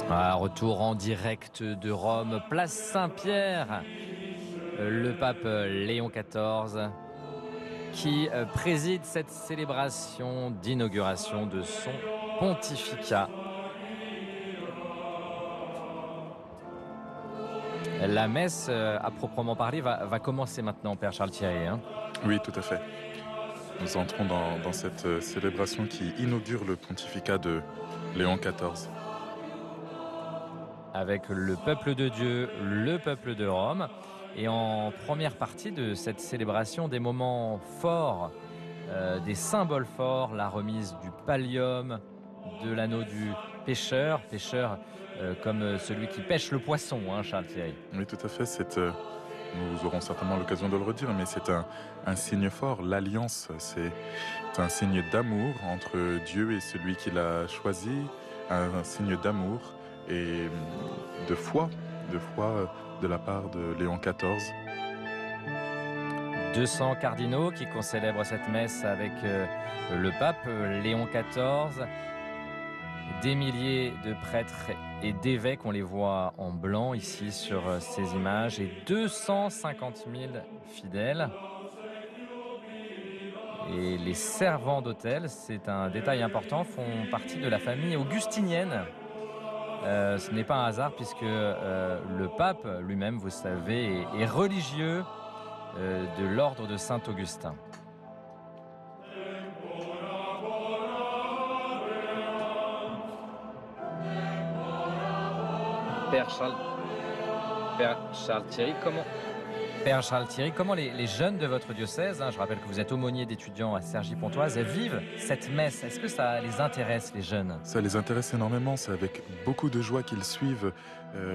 Retour en direct de Rome, place Saint-Pierre. Le pape Léon XIV qui préside cette célébration d'inauguration de son pontificat. La messe, à proprement parler, va commencer maintenant, Père Charles Thierry. Oui, tout à fait. Nous entrons dans cette célébration qui inaugure le pontificat de Léon XIV. Avec le peuple de Dieu, le peuple de Rome. Et en première partie de cette célébration, des moments forts, des symboles forts, la remise du pallium, de l'anneau du pêcheur comme celui qui pêche le poisson, Charles Thierry. Oui, tout à fait. Nous aurons certainement l'occasion de le redire, mais c'est un signe fort. L'alliance, c'est un signe d'amour entre Dieu et celui qui l'a choisi, un signe d'amour et de foi de la part de Léon XIV. 200 cardinaux qui célèbrent cette messe avec le pape Léon XIV. Des milliers de prêtres et d'évêques, on les voit en blanc ici sur ces images, et 250 000 fidèles. Et les servants d'autel, c'est un détail important, font partie de la famille augustinienne. Ce n'est pas un hasard puisque le pape lui-même, vous savez, est religieux de l'ordre de Saint-Augustin. Père Charles Thierry, comment les jeunes de votre diocèse, je rappelle que vous êtes aumônier d'étudiants à Cergy-Pontoise, vivent cette messe? Est-ce que ça les intéresse, les jeunes? Ça les intéresse énormément, c'est avec beaucoup de joie qu'ils suivent,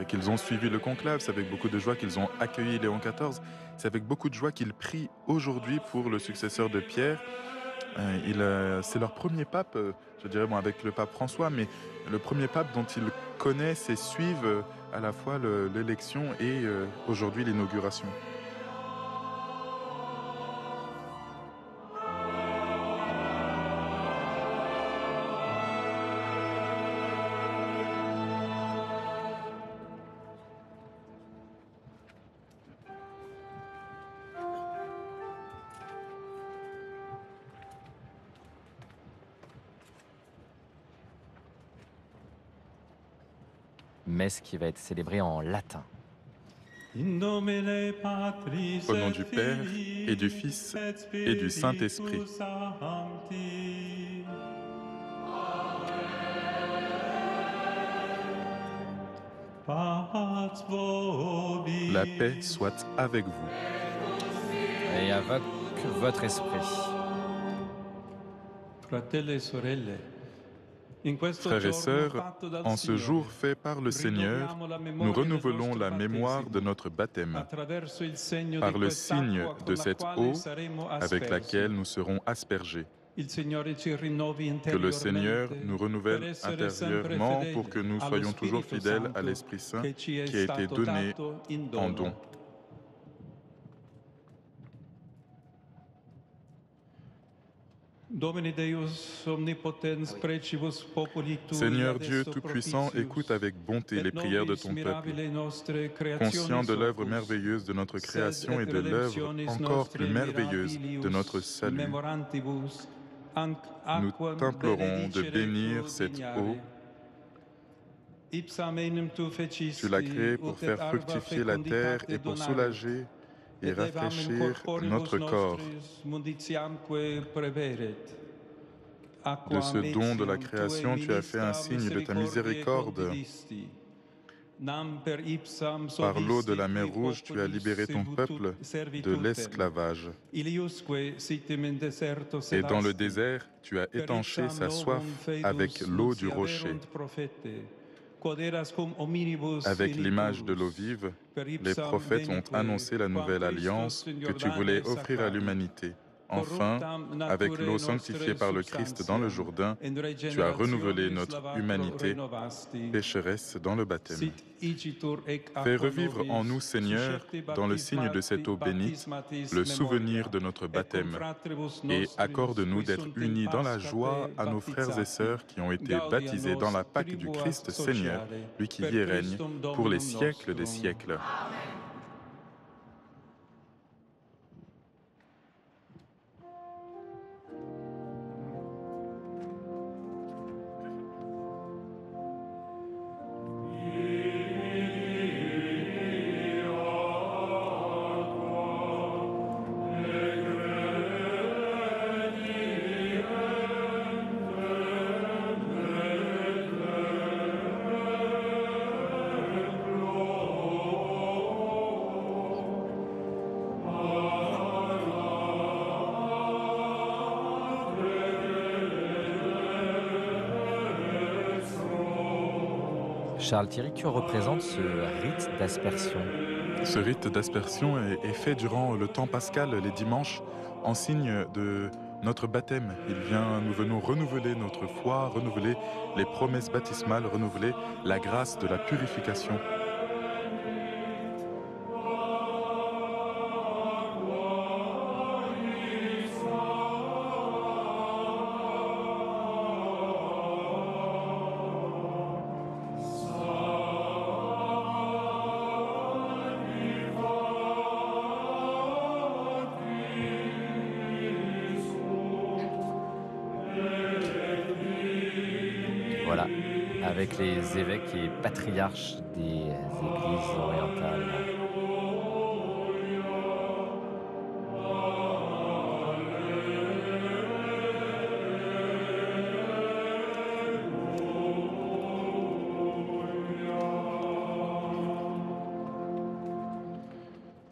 qu'ils ont suivi le conclave, c'est avec beaucoup de joie qu'ils ont accueilli Léon XIV, c'est avec beaucoup de joie qu'ils prient aujourd'hui pour le successeur de Pierre. C'est leur premier pape, je dirais avec le pape François, mais le premier pape dont ils connaissent et suivent à la fois l'élection et aujourd'hui l'inauguration. Messe qui va être célébrée en latin. Au nom du Père et du Fils et du Saint-Esprit. La paix soit avec vous. Et avec votre esprit. Frères et sœurs, en ce jour fait par le Seigneur, nous renouvelons la mémoire de notre baptême par le signe de cette eau avec laquelle nous serons aspergés. Que le Seigneur nous renouvelle intérieurement pour que nous soyons toujours fidèles à l'Esprit Saint qui a été donné en don. Seigneur Dieu Tout-Puissant, écoute avec bonté les prières de ton peuple. Conscient de l'œuvre merveilleuse de notre création et de l'œuvre encore plus merveilleuse de notre salut, nous t'implorons de bénir cette eau. Tu l'as créée pour faire fructifier la terre et pour soulager et rafraîchir notre corps. De ce don de la création, tu as fait un signe de ta miséricorde. Par l'eau de la mer Rouge, tu as libéré ton peuple de l'esclavage. Et dans le désert, tu as étanché sa soif avec l'eau du rocher. Avec l'image de l'eau vive, les prophètes ont annoncé la nouvelle alliance que tu voulais offrir à l'humanité. Enfin, avec l'eau sanctifiée par le Christ dans le Jourdain, tu as renouvelé notre humanité pécheresse dans le baptême. Fais revivre en nous, Seigneur, dans le signe de cette eau bénite, le souvenir de notre baptême et accorde-nous d'être unis dans la joie à nos frères et sœurs qui ont été baptisés dans la Pâque du Christ Seigneur, lui qui vit et règne pour les siècles des siècles. Charles Thierry, que représente ce rite d'aspersion? Ce rite d'aspersion est fait durant le temps pascal, les dimanches, en signe de notre baptême. Nous venons renouveler notre foi, renouveler les promesses baptismales, renouveler la grâce de la purification. Voilà, avec les évêques et patriarches des églises orientales.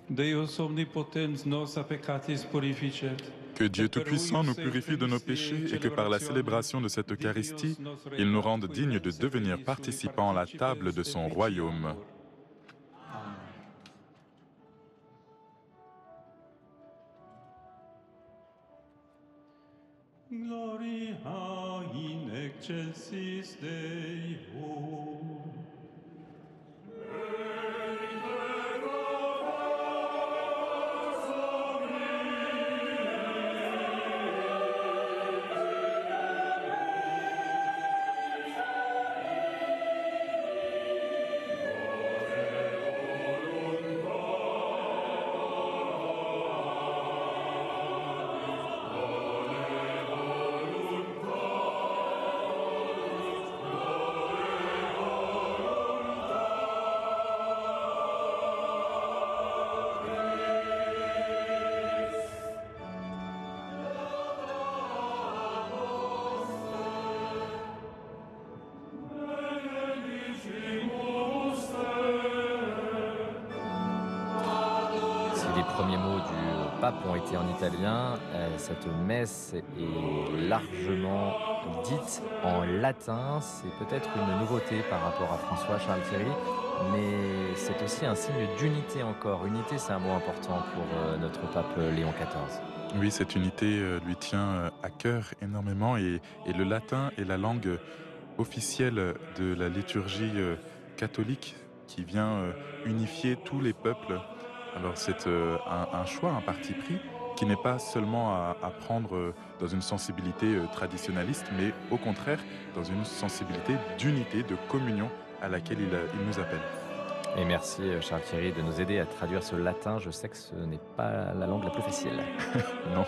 Deus omnipotens nos peccatis purificet. Que Dieu Tout-Puissant nous purifie de nos péchés et que par la célébration de cette Eucharistie, il nous rende dignes de devenir participants à la table de son royaume. Gloria in excelsis Deo. Les premiers mots du pape ont été en italien. Cette messe est largement dite en latin. C'est peut-être une nouveauté par rapport à François Charles Thierry, mais c'est aussi un signe d'unité encore. Unité, c'est un mot important pour notre pape Léon XIV. Oui, cette unité lui tient à cœur énormément et le latin est la langue officielle de la liturgie catholique qui vient unifier tous les peuples. Alors c'est un choix, un parti pris qui n'est pas seulement à prendre dans une sensibilité traditionnaliste, mais au contraire dans une sensibilité d'unité, de communion à laquelle il nous appelle. Et merci Charles Thierry de nous aider à traduire ce latin. Je sais que ce n'est pas la langue la plus facile. Non.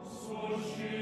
Sushi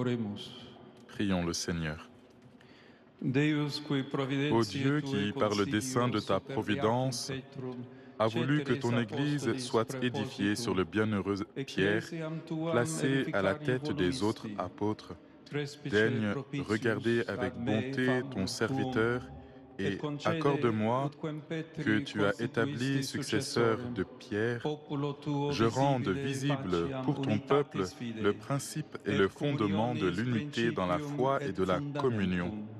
Oremus. Prions le Seigneur. Deus qui Ô providentiae Dieu tuae qui, par le dessein de ta consiglio providence, superbeatum Petrum, a voulu que ceteris ton Église apostolis soit édifiée prepositum, sur le bienheureux Pierre, ecclesiam tuam placé à la edificari tête des autres voluisti, apôtres. trespice Daigne propitius regarder ad avec me bonté ton famulum serviteur tuum, et et concede accorde-moi utquem que Petri tu as établi constituisti successeur successorem, de Pierre. populo tuo Je rende visibile visible faciam pour ton peuple unitatis fidei, le principe et et le fondement de communionis l'unité dans la principium foi et et de la communion. fundamentum.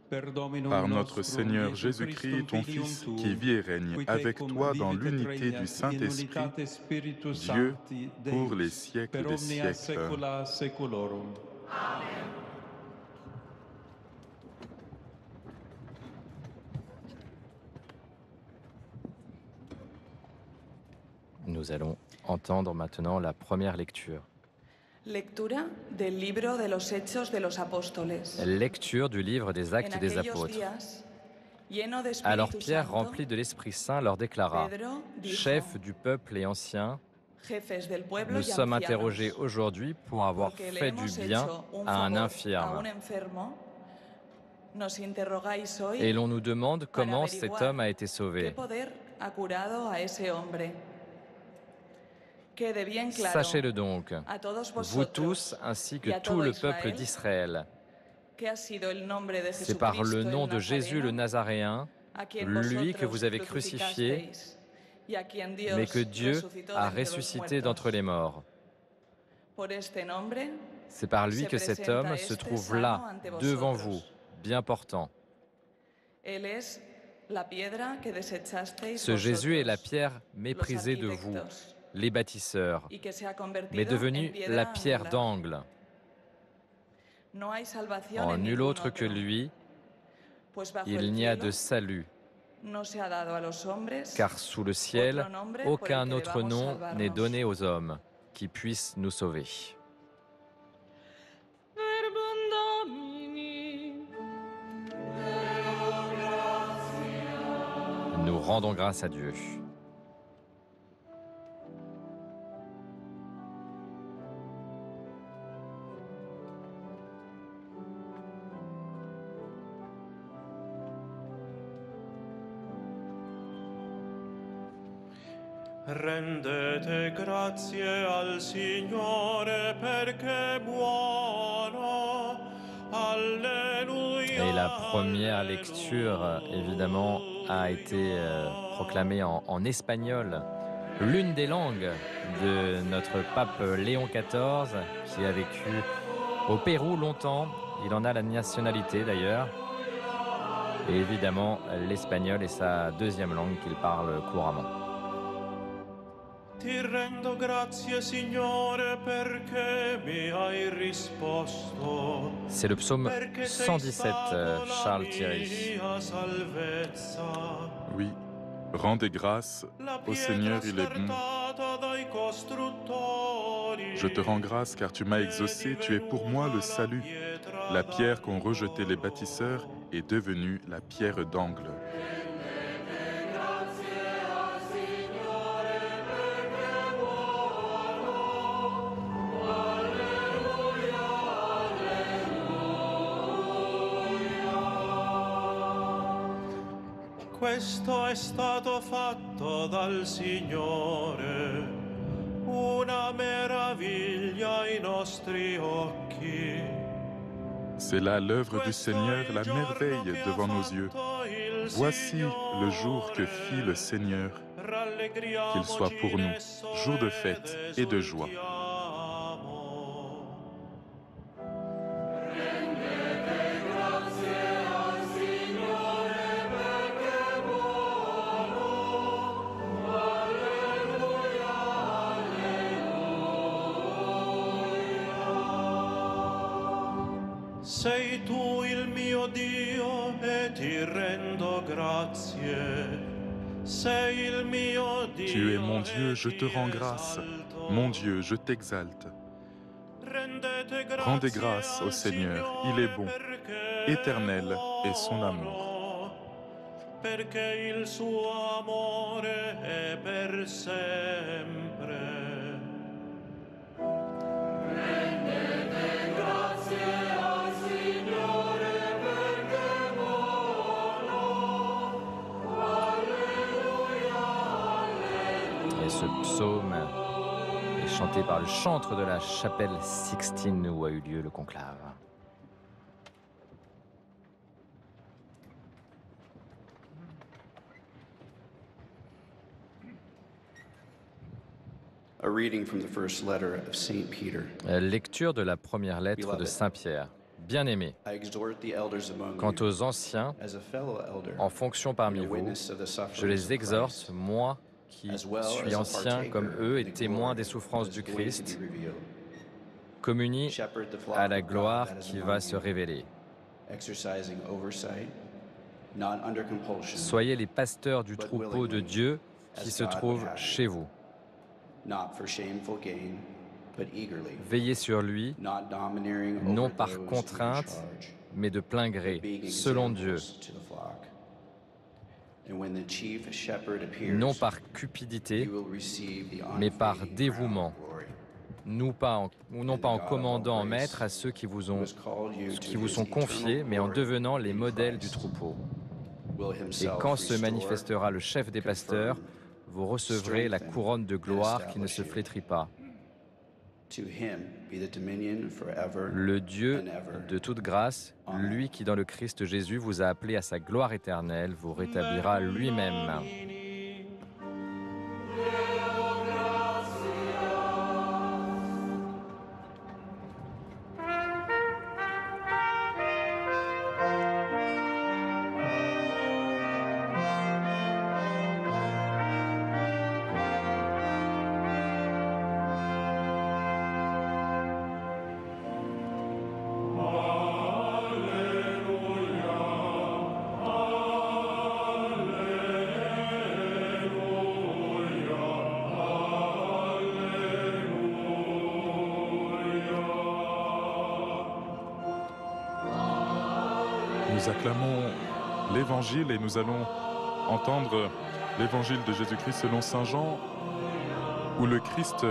Per Dominum Par notre nostrum, Seigneur Iesum Jésus-Christ, Christum, ton Filium Fils, tuum, qui vit et règne qui avec tecum toi dans vivit et l'unité du regnat in Saint-Esprit, unitate Spiritus Dieu, Sancti, pour les Deus, siècles per des omnia siècles. saecula saeculorum. Nous allons entendre maintenant la première lecture. Lectura del libro de los Hechos de los Apóstoles. Lecture du livre des En Actes des aquellos Apôtres. días, lleno de Alors Espíritu Pierre, Santo, rempli de l'Esprit Saint, leur déclara, Pedro dijo, chefs du peuple et anciens, jefes del pueblo nous y sommes ancianos, interrogés aujourd'hui pour avoir porque le fait du hemos bien hecho un à un favor a infirme. un enfermo, nos interrogáis hoy Et l'on nous demande para comment cet averiguar homme a été qué sauvé. poder ha curado a ese hombre. Quede bien claro Sachez-le donc, a todos vous vosotros tous ainsi que y a tout todo le peuple Israël, d'Israël, que ha sido el nombre de c'est par le Jesucristo nom el de Jésus le Nazareno, Nazaréen, a quien lui que vosotros vous avez crucifié, crucificasteis y a quien Dios mais que Dieu resucitó a de entre los ressuscité muertos. d'entre les morts. Por este nombre, C'est par lui se que cet presenta homme se este trouve sano là, ante devant vosotros. vous, bien portant. Él es la piedra que desechasteis Ce Jésus est la vosotros, pierre méprisée de vous, arquitectos, les bâtisseurs, y que se ha convertido mais devenue en piedra la pierre angular. d'angle. No hay salvación En en nul ningún autre que otro, lui, pues bajo il el n'y a cielo de salut, no se ha dado a los hombres car sous le ciel, otro nombre por el aucun que autre debamos nom salvarnos. n'est donné aux hommes qui puisse nous sauver. Nous rendons grâce à Dieu. Rendete grazie al Signore perché è buono. Alléluia. Et la première lecture, évidemment, a été proclamée en espagnol, l'une des langues de notre pape Léon XIV, qui a vécu au Pérou longtemps. Il en a la nationalité d'ailleurs. Et évidemment, l'espagnol est sa deuxième langue qu'il parle couramment. Ti rendo grazie, Signore, perché mi hai risposto. C'est le psaume Perché sei 117, stato la Charles Thierry. mia salvezza. Oui, rendez grâce La au Seigneur, il est bon. scartata dai costruttori. Je te rends grâce car tu m'as exaucé, tu es pour moi le salut. La pierre qu'ont rejetée les bâtisseurs est devenue la pierre d'angle. Questo è stato fatto dal Signore, una meraviglia ai nostri occhi. C'est là l'œuvre du Seigneur, la merveille devant nos yeux. Voici le jour que fit le Seigneur, qu'il soit pour nous jour de fête et de joie. Sei tu il mio Dio e ti rendo grazie. Sei il mio Dio. Tu es mon Dieu, je te rends grâce. Mon Dieu, je t'exalte. Rendez grâce au Seigneur, il est bon. Éternel est son amour. Perché il suo amore è per sempre. Rendete grazie. Ce psaume est chanté par le chantre de la chapelle Sixtine où a eu lieu le conclave. A reading from the first letter of Saint Peter. Lecture de la première lettre de Saint Pierre. Bien-aimés, I exhort the elders among quant you, aux anciens, as a fellow elder, en fonction parmi and a vous, witness of the je sufferings les of exhorte, Christ, moi qui as well suis as a ancien partaker comme eux et in the témoin glory des souffrances that is du going to be Christ, revealed. communie Shepherd the flock à la of God gloire that is qui among va se you, révéler. exercising oversight, not under compulsion, Soyez les pasteurs du but troupeau de willingly, Dieu qui as se God trouve would have chez you, vous. not for shameful gain, but eagerly, Veillez sur lui, not domineering non over par those in contrainte, charge, mais de plein but gré, being selon Dieu, examples to the flock. And when the chief shepherd appears, non par cupidité, you will receive the mais par unfading dévouement, crown of glory. non pas en commandant en maître à ceux qui vous sont confiés, mais en devenant les modèles du troupeau. Et quand se manifestera le chef des pasteurs, vous recevrez la couronne de gloire qui ne se flétrit pas. Le Dieu de toute grâce, lui qui dans le Christ Jésus vous a appelé à sa gloire éternelle, vous rétablira lui-même. Nous acclamons l'Évangile et nous allons entendre l'Évangile de Jésus-Christ selon Saint Jean, où le Christ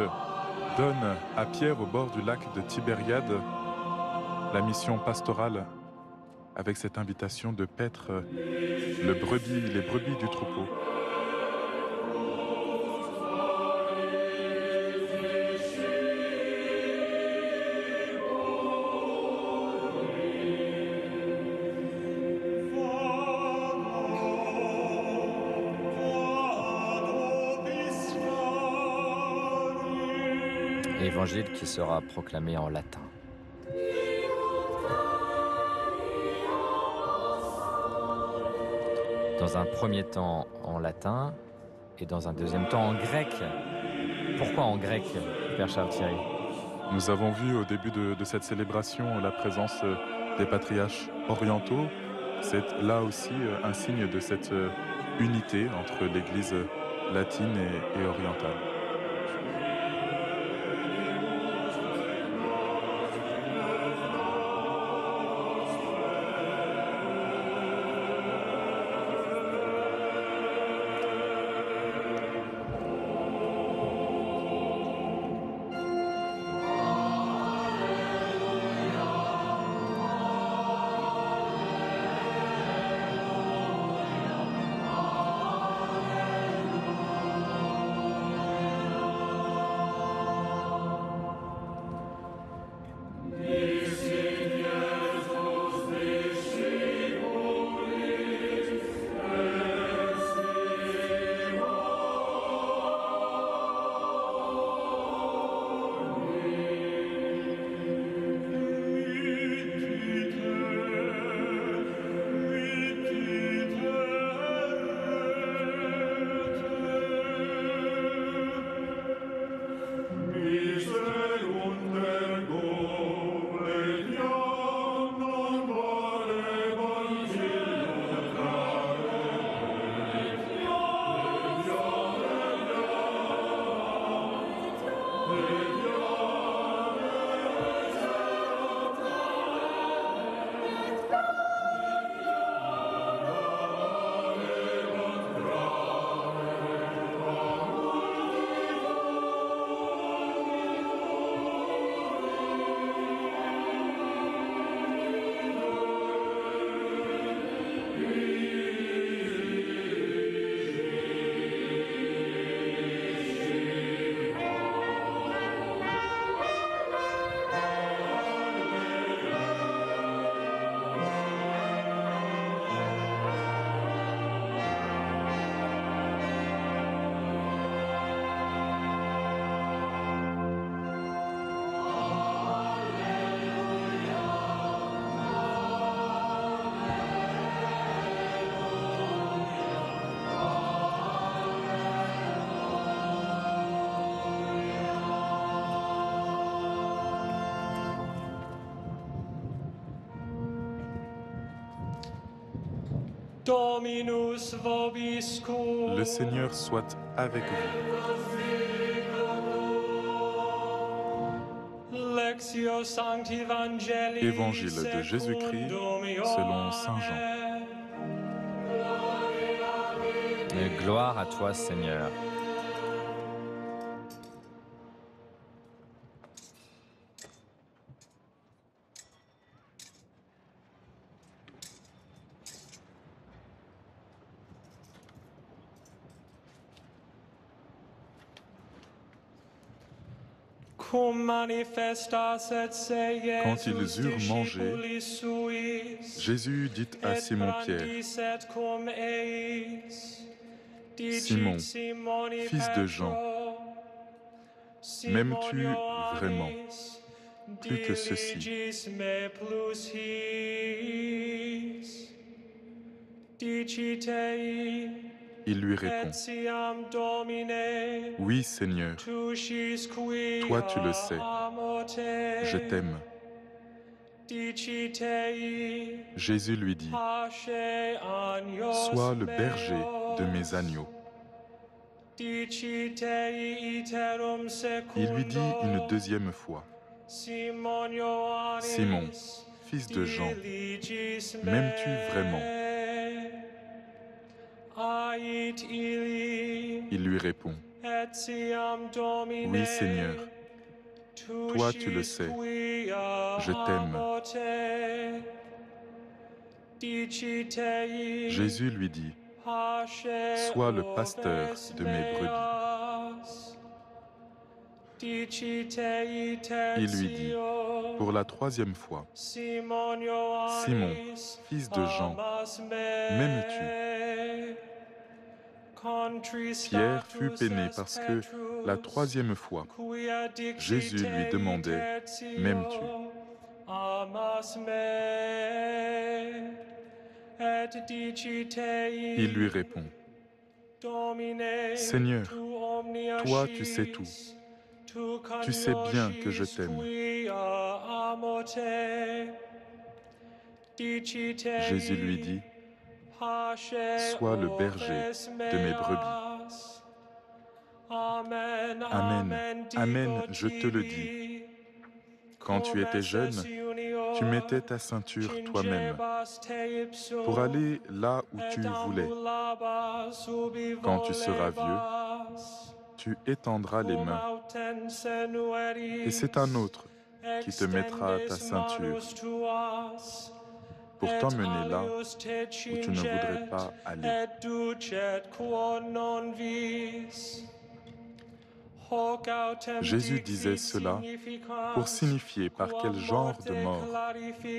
donne à Pierre au bord du lac de Tibériade la mission pastorale avec cette invitation de paître les brebis du troupeau. Évangile qui sera proclamé en latin. Dans un premier temps en latin et dans un deuxième temps en grec. Pourquoi en grec, Père Charles Thierry? Nous avons vu au début de cette célébration la présence des patriarches orientaux. C'est là aussi un signe de cette unité entre l'Église latine et orientale. Dominus vobiscum. Le Seigneur soit avec vous. Lectio Sancti Evangelii Évangile de Jésus-Christ selon Saint Jean. Et gloire à toi, Seigneur. Quand ils eurent mangé, Jésus dit à Simon-Pierre, « Simon, fils de Jean, m'aimes-tu vraiment plus que ceci ?» Il lui répond, « Oui, Seigneur, toi tu le sais, je t'aime. » Jésus lui dit, « Sois le berger de mes agneaux. » Il lui dit une deuxième fois, « Simon, fils de Jean, m'aimes-tu vraiment ?» Il lui répond, « Oui, Seigneur, toi tu le sais, je t'aime. » Jésus lui dit, « Sois le pasteur de mes brebis. » Il lui dit, pour la troisième fois, « Simon, fils de Jean, m'aimes-tu » Pierre fut peiné parce que, la troisième fois, Jésus lui demandait, « M'aimes-tu » Il lui répond, « Seigneur, toi tu sais tout. Tu sais bien que je t'aime. » Jésus lui dit, « Sois le berger de mes brebis. » Amen, amen, je te le dis. Quand tu étais jeune, tu mettais ta ceinture toi-même pour aller là où tu voulais. Quand tu seras vieux, tu étendras les mains et c'est un autre qui te mettra ta ceinture pour t'emmener là où tu ne voudrais pas aller. Jésus disait cela pour signifier par quel genre de mort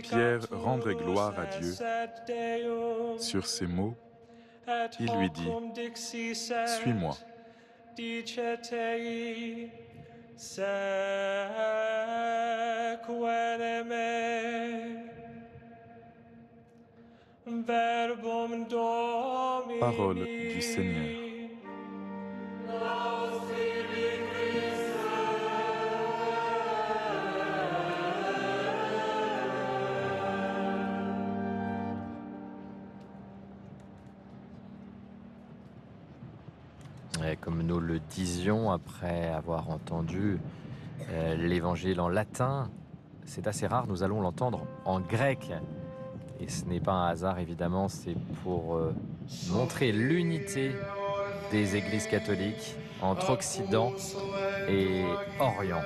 Pierre rendrait gloire à Dieu. Sur ces mots, il lui dit, « Suis-moi. » Parole du Seigneur. Et comme nous le disions après avoir entendu l'évangile en latin, c'est assez rare, nous allons l'entendre en grec. Et ce n'est pas un hasard, évidemment, c'est pour montrer l'unité des églises catholiques entre Occident et Orient.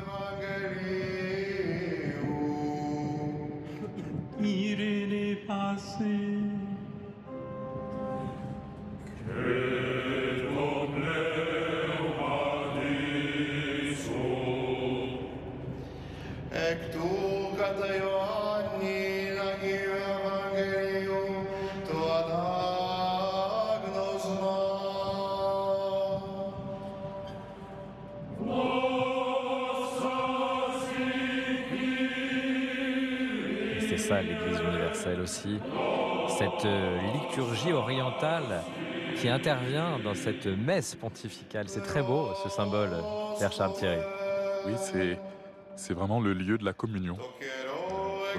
C'est ça l'Église universelle aussi, cette liturgie orientale qui intervient dans cette messe pontificale. C'est très beau ce symbole, Père Charles Thierry. Oui, c'est vraiment le lieu de la communion.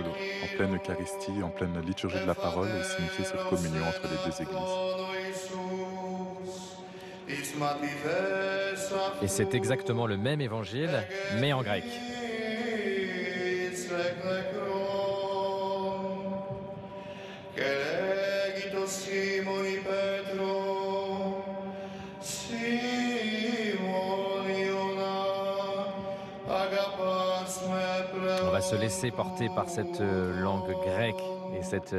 en pleine Eucharistie, en pleine liturgie de la parole, et signifier cette communion entre les deux églises. Et c'est exactement le même évangile, mais en grec. On va se laisser porter par cette langue grecque et cette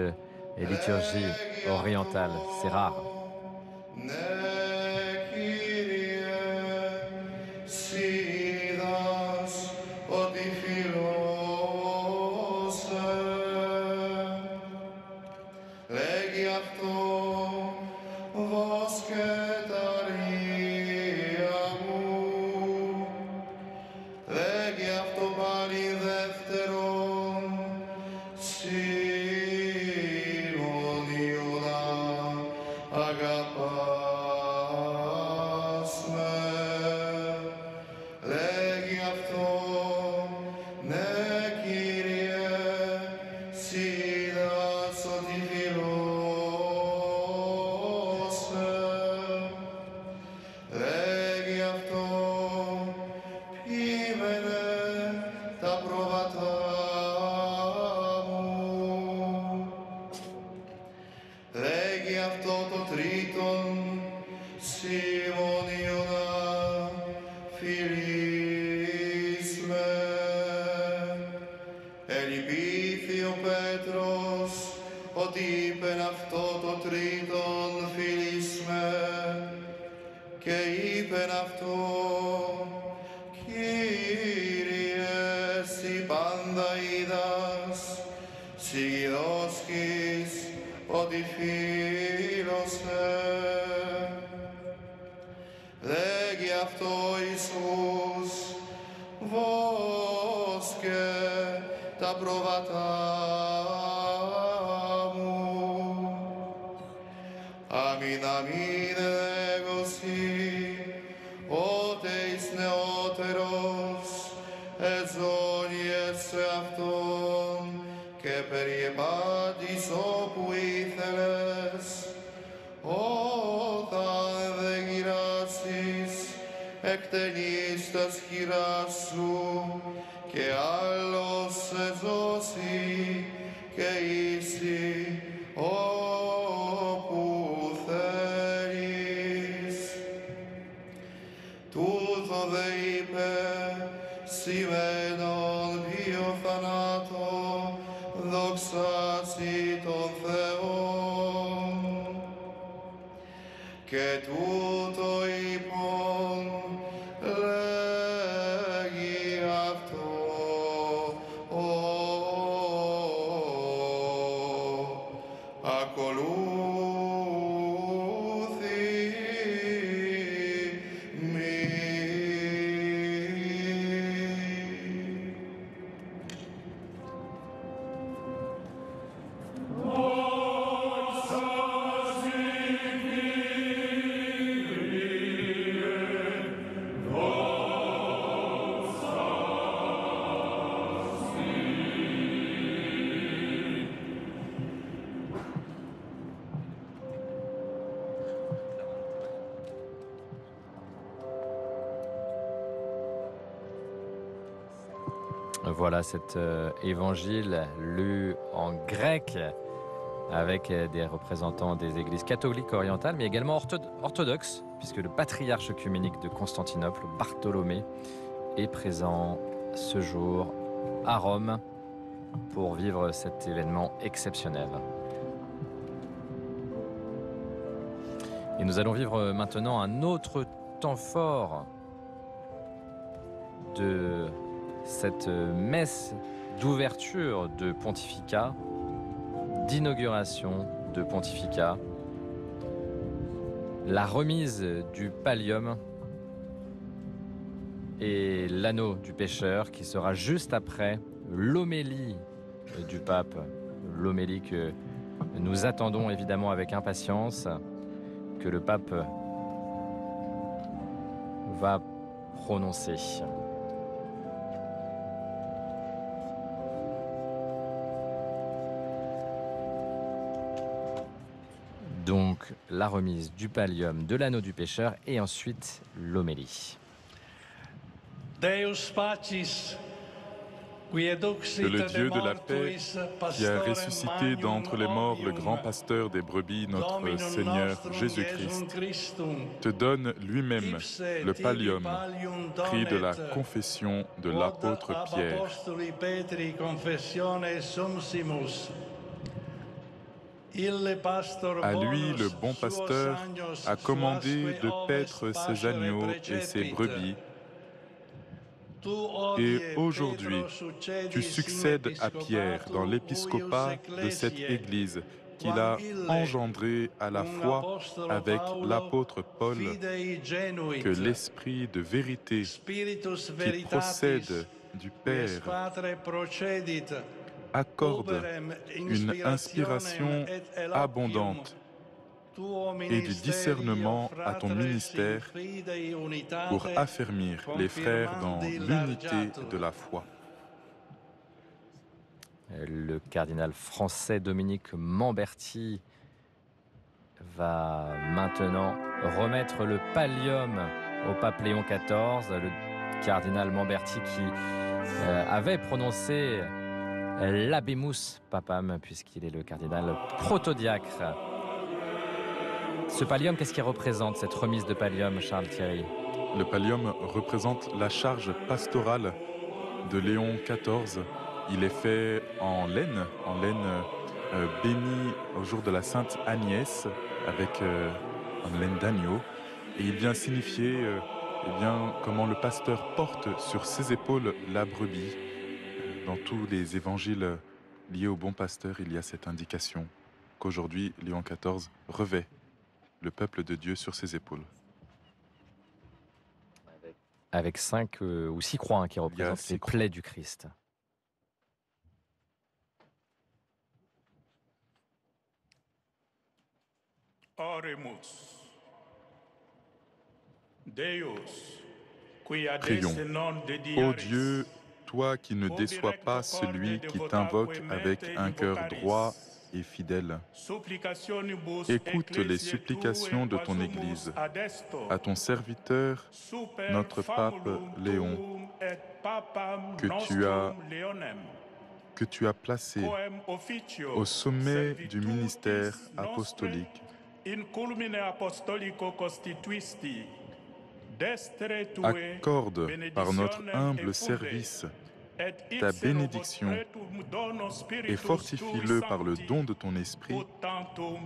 liturgie orientale. C'est rare. Voilà cet évangile lu en grec avec des représentants des églises catholiques orientales, mais également orthodoxes, puisque le patriarche œcuménique de Constantinople, Bartholomée, est présent ce jour à Rome pour vivre cet événement exceptionnel. Et nous allons vivre maintenant un autre temps fort de cette messe d'ouverture de pontificat, d'inauguration de pontificat, la remise du pallium et l'anneau du pécheur qui sera juste après l'homélie du pape, l'homélie que nous attendons évidemment avec impatience, que le pape va prononcer. Donc la remise du pallium, de l'anneau du pécheur et ensuite l'homélie. Deus pacis, qui eduxit Que le Dieu de la mortuis paix, qui a pastorem ressuscité magnum d'entre les morts le ovium, grand pasteur des brebis, notre Dominum Seigneur nostrum Jésus-Christ, Iesum Christum, te donne lui-même ipse le tibi pallium, pallium pris de la donet, confession de quod l'apôtre ab Pierre. apostoli Petri confessione sumsimus. Ille pastor À lui, bonus le bon suos pasteur agnos a commandé suasque de oves paître ses pascere agneaux et ses precepit. brebis. Tu Et hodie, aujourd'hui, Petro, succedis tu succèdes in à Pierre dans l'épiscopat episcopatum de cette huius Église qu'il quam a ille, engendrée à la cum fois apostolo avec Paulo, l'apôtre Paul, fidei genuit, que l'Esprit de vérité Spiritus qui veritatis, procède du qui Père Patre procedit, accorde operem une inspiration inspirationem et eloquium abondante tuo et du discernement ministerio, à ton fratres, ministère in fide unitate, pour affermir les frères dans confirmandi l'unité largiatur. de la foi. Le cardinal français Dominique Mamberti va maintenant remettre le pallium au pape Léon XIV. Le cardinal Mamberti qui avait prononcé l'Habemus Papam, puisqu'il est le cardinal protodiacre. Ce pallium, qu'est-ce qu'il représente, cette remise de pallium, Charles Thierry? Le pallium représente la charge pastorale de Léon XIV. Il est fait en laine bénie au jour de la Sainte Agnès, avec en laine d'agneau. Et il vient signifier comment le pasteur porte sur ses épaules la brebis. Dans tous les évangiles liés au bon pasteur, il y a cette indication qu'aujourd'hui, Léon XIV revêt le peuple de Dieu sur ses épaules. Avec 5 ou 6 croix qui représentent les plaies du Christ. Oremus. Deus, qui Prions. adeste non Ô dediaris, Dieu, toi qui ne déçois pas celui qui t'invoque avec un cœur droit et fidèle, supplicationibus écoute les ecclesiae supplications de tuae ton quasumus Église, adesto, à ton serviteur, super notre pape famulum Léon, tuum et papam que nostrum Leonem, tu as placé quoem officio au sommet du servitutis ministère nostre apostolique. in culmine apostolico constituisti, destre tue Accorde par notre benedictionem humble effude, service et ta ipse bénédiction robus dono spiritus et fortifie-le tui par le sancti, don de ton esprit, ut tantum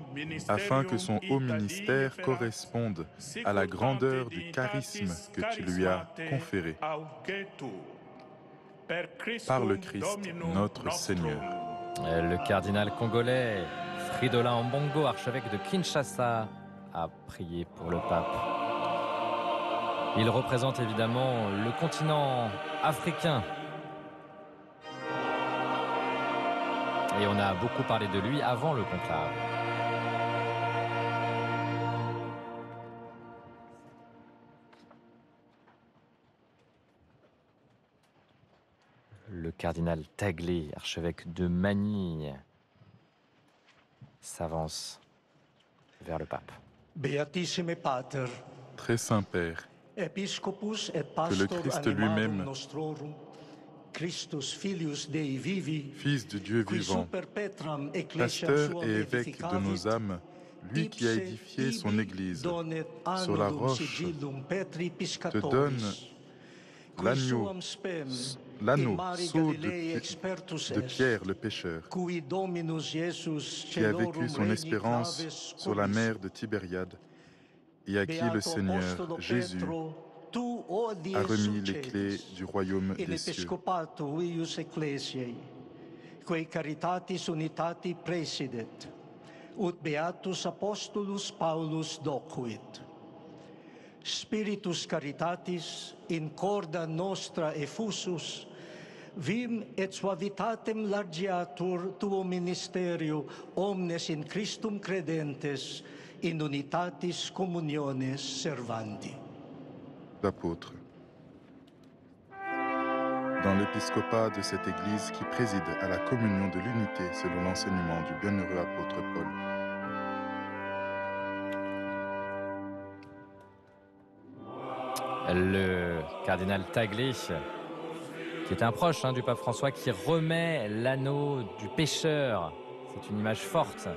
afin que son haut ministerium ministère ita corresponde à la grandeur du charisme que tu lui as conféré. Par le Christ, notre Seigneur. Le cardinal congolais Fridolin Ambongo, archevêque de Kinshasa, a prié pour le pape. Il représente évidemment le continent africain. Et on a beaucoup parlé de lui avant le conclave. Le cardinal Taglé, archevêque de Manille, s'avance vers le pape. Beatissime Pater, Très Saint Père, Episcopus et que le Pastor Christ animarum lui-même, nostrorum, Christus Filius Dei Vivi, Fils de Dieu qui vivant, super Petram Ecclesiam pasteur suam et évêque de edificavit, nos âmes, lui qui a ipse édifié son ibi Église donet sur la annulum roche, sigillum Petri te Piscatoris, donne qui l'agneau, suam spem l'anneau, in mari sceau Galilaei expertus de est, Pierre le pécheur, cui Dominus Iesus qui a vécu celorum son regni espérance claves sur la colis. mer de Tibériade, et à qui le Beato Seigneur Apostolo Jésus Petro, tu odie a remis les succedis clés du royaume in des cieux. episcopato eius ecclesiae, quae caritatis unitati presidet, ut beatus apostolus Paulus docuit. Spiritus caritatis in corda nostra effusus, vim et suavitatem largiatur tuo ministerio omnes in Christum credentes, in unitatis communiones servandi. D'apôtres. Dans l'épiscopat de cette Église qui préside à la communion de l'unité selon l'enseignement du bienheureux apôtre Paul, Le cardinal Taglé, qui est un proche du pape François, qui remet l'anneau du pécheur. C'est une image forte.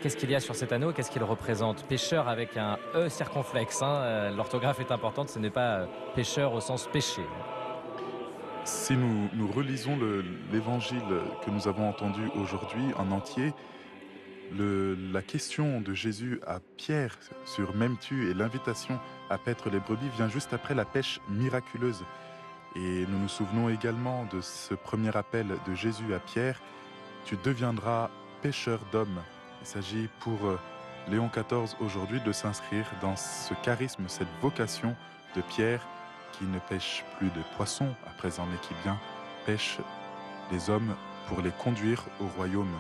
Qu'est-ce qu'il y a sur cet anneau? Qu'est-ce qu'il représente? Pécheur avec un E circonflexe. L'orthographe est importante, ce n'est pas pécheur au sens péché. Si nous relisons l'évangile que nous avons entendu aujourd'hui en entier, la question de Jésus à Pierre sur M'aimes-tu et l'invitation à paître les brebis vient juste après la pêche miraculeuse. Et nous nous souvenons également de ce premier appel de Jésus à Pierre, tu deviendras pêcheur d'hommes. Il s'agit pour Léon XIV aujourd'hui de s'inscrire dans ce charisme, cette vocation de Pierre qui ne pêche plus de poissons à présent, mais qui bien pêche les hommes pour les conduire au royaume.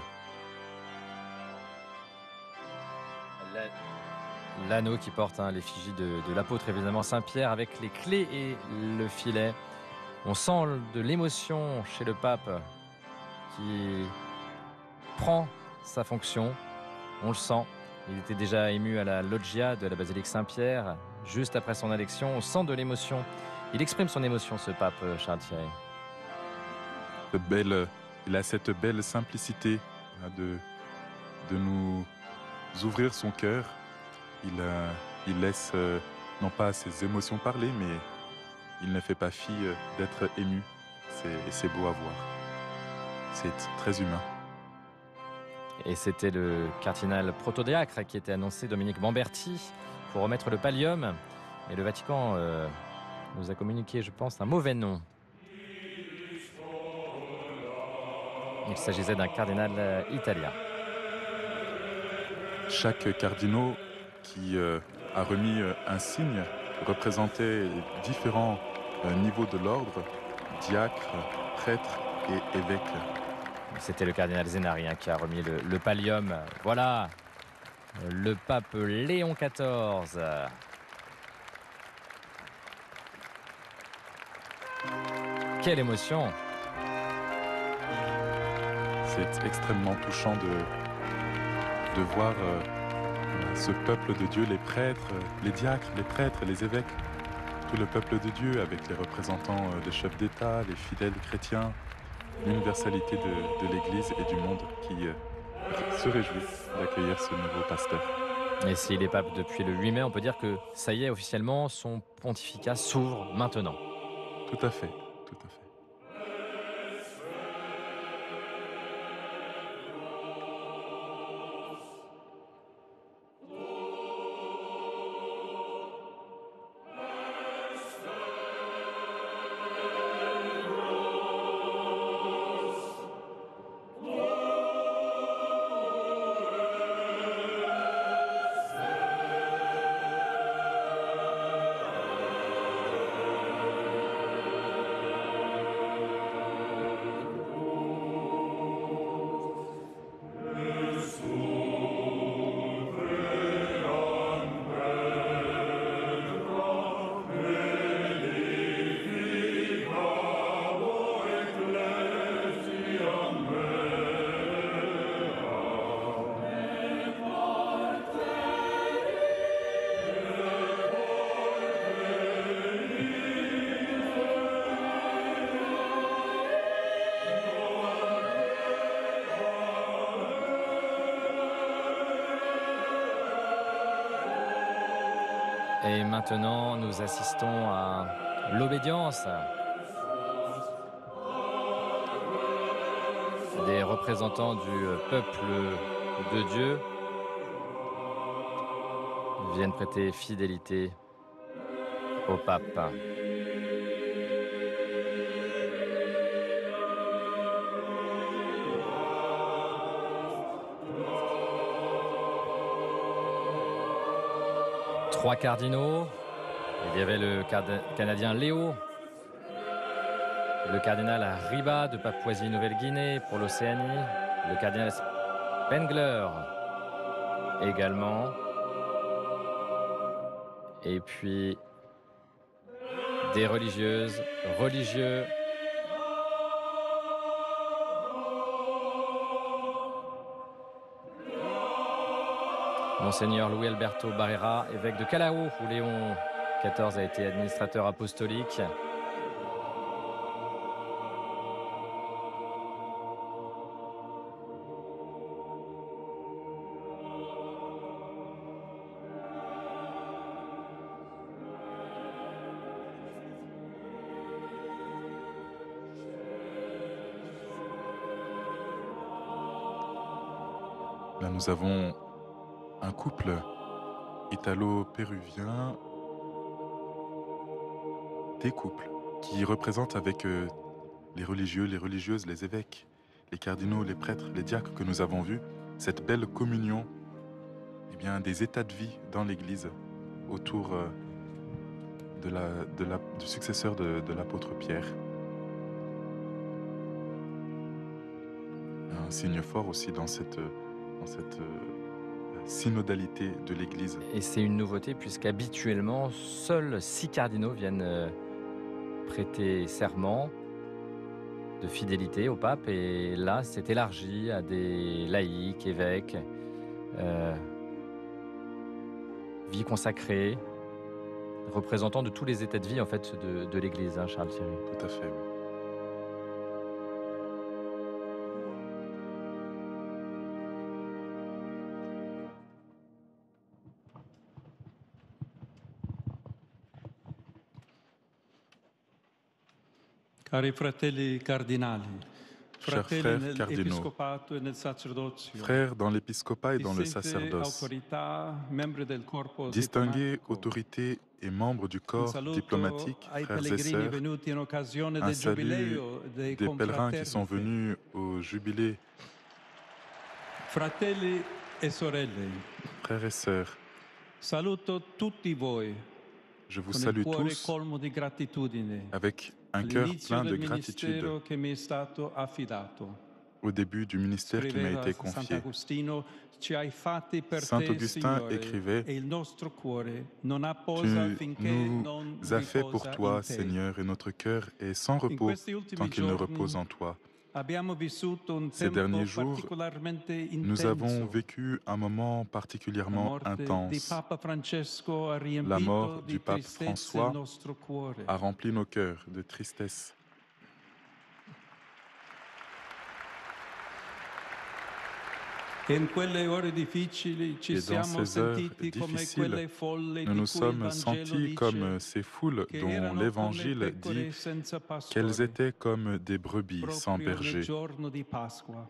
L'anneau qui porte l'effigie de l'apôtre, évidemment, Saint-Pierre, avec les clés et le filet. On sent de l'émotion chez le pape qui prend sa fonction. On le sent. Il était déjà ému à la loggia de la basilique Saint-Pierre. Juste après son élection, on sent de l'émotion. Il exprime son émotion, ce pape, Charles Thierry. Il a cette belle simplicité de nous ouvrir son cœur. Il laisse non pas ses émotions parler, mais il ne fait pas fi d'être ému. C'est beau à voir. C'est très humain. Et c'était le cardinal protodiacre qui était annoncé, Dominique Bamberti, pour remettre le pallium. Et le Vatican nous a communiqué, je pense, un mauvais nom. Il s'agissait d'un cardinal italien. Chaque cardinal qui a remis un signe représentait différents niveaux de l'ordre, diacre, prêtre et évêque. C'était le cardinal Zenari qui a remis le pallium. Voilà, le pape Léon XIV. Quelle émotion! C'est extrêmement touchant de voir ce peuple de Dieu, les prêtres, les diacres, les prêtres, les évêques, tout le peuple de Dieu avec les représentants des chefs d'État, les fidèles chrétiens, l'universalité de l'Église et du monde qui se réjouit d'accueillir ce nouveau pasteur. Et s'il est pape depuis le 8 mai, on peut dire que ça y est, officiellement, son pontificat s'ouvre maintenant. Tout à fait, tout à fait. Et maintenant, nous assistons à l'obédience des représentants du peuple de Dieu. Viennent prêter fidélité au pape. Trois cardinaux. Il y avait le Canadien Léo, le cardinal Riba de Papouasie-Nouvelle-Guinée pour l'Océanie, le cardinal Spengler également, et puis des religieuses, religieux. Monseigneur Louis Alberto Barrera, évêque de Callao, où Léon XIV a été administrateur apostolique. Là, nous avons un couple italo-péruvien, des couples qui représentent avec les religieux, les religieuses, les évêques, les cardinaux, les prêtres, les diacres que nous avons vus, cette belle communion des états de vie dans l'Église autour du successeur de l'apôtre Pierre. Un signe fort aussi dans cette synodalité de l'Église. Et c'est une nouveauté puisqu'habituellement, seuls 6 cardinaux viennent prêter serment de fidélité au pape. Et là, c'est élargi à des laïcs, évêques, vie consacrée, représentants de tous les états de vie en fait, de l'Église, hein, Charles Thierry. Tout à fait, oui. Cari fratelli cardinali, Chers fratelli frères cardinaux, nell'episcopato e nel sacerdozio, frères dans l'épiscopat et dans le distingue sacerdoce, autorità, membri del corpo distingués diplomatico, autorités et membres du un corps saluto diplomatique, ai frères et pellegrini sœurs, venuti in occasione un del salut giubileo dei des pèlerins qui sont confraternite. venus au jubilé. Fratelli e sorelle, Frères et sœurs, saluto tutti voi je vous con il salue cuore tous colmo di gratitudine avec un cœur all'inizio plein de del gratitude ministero che mi è stato affidato. au début du ministère qui m'a Scriveva été confié. Sant'Agostino, ci hai fatti per Saint te, Augustin Signore, écrivait, e il nostro cuore non ha posa Tu finché non nous as fait pour riposa toi, in te. Seigneur, et notre cœur est sans In repos questi ultimi tant qu'il ne giorni repose en toi. abbiamo vissuto un Ces tempo derniers jours, particolarmente Nous avons intenso. vécu un moment La particulièrement morte di intense. Papa Francesco ha La riempito mort di du pape tristezza François il nostro cuore. a rempli nos cœurs de tristesse. E in quelle ore difficili ci Et dans siamo ces heures sentiti come difficiles, quelle folle Nous di nous cui il sommes Vangelo sentis dice comme ces foules che dont erano come l'Évangile pecore dit senza pastore, qu'elles étaient comme des brebis sans proprio nel berger. giorno di Pasqua.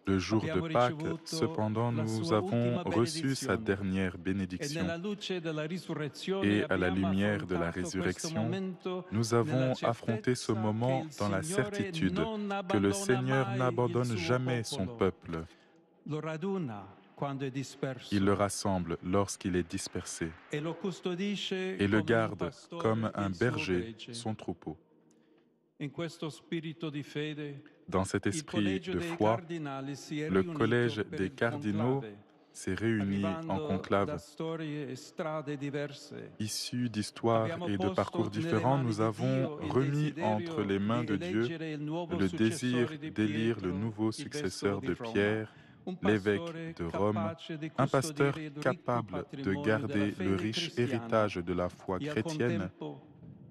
Le jour Abbiamo de Pâques, ricevuto cependant, la nous sua avons ultima reçu sa benedizione. dernière E bénédiction. nella luce della risurrezione Et à la abbiamo lumière de la affrontato questo résurrection, momento nous nella avons affronté ce certezza moment che il dans la Signore certitude non que le abbandona Seigneur mai n'abandonne il suo jamais son popolo. peuple. Lo raduna quando è disperso Il le rassemble lorsqu'il est dispersé e lo custodisce et le come un garde pastore comme un il suo berger gregge. son troupeau. In questo spirito di fede, Dans cet il esprit collegio de dei foi, cardinali si è le riunito collège per des il cardinaux conclave, s'est réuni en arrivando da conclave. storie e strade diverse. Issus d'histoires Abbiamo et de posto parcours nelle différents, mani nous di avons Dio il remis desiderio entre les mains di de Dieu eleggere il nuovo le désir successore di d'élire le Pietro, nouveau il successeur vescovo de di Roma, Pierre, un l'évêque pastore de Rome, capace di un pasteur custodire il ricco capable de patrimonio garder della le fede riche cristiana héritage de la foi e al chrétienne contempo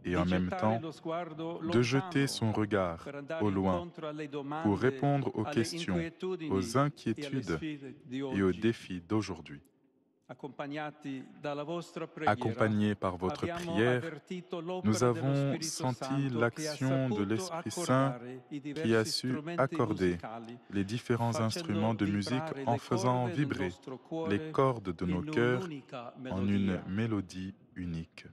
et di en même gettare temps lo sguardo de jeter lontano son regard per andare au loin incontro alle pour domande, répondre aux alle questions, inquietudini aux e alle inquiétudes sfide di et aux oggi. défis d'aujourd'hui. Accompagnati dalla vostra preghiera, Accompagnés par votre abbiamo prière, avvertito l'opera nous dello avons Spirito senti Santo che ha l'action de saputo l'Esprit Saint accordare i qui a diversi su strumenti accorder musicali, les différents facendo instruments de musique vibrare en le faisant corde del vibrer nostro cuore les cordes de nos in cœurs un'unica en une melodia. mélodie unique.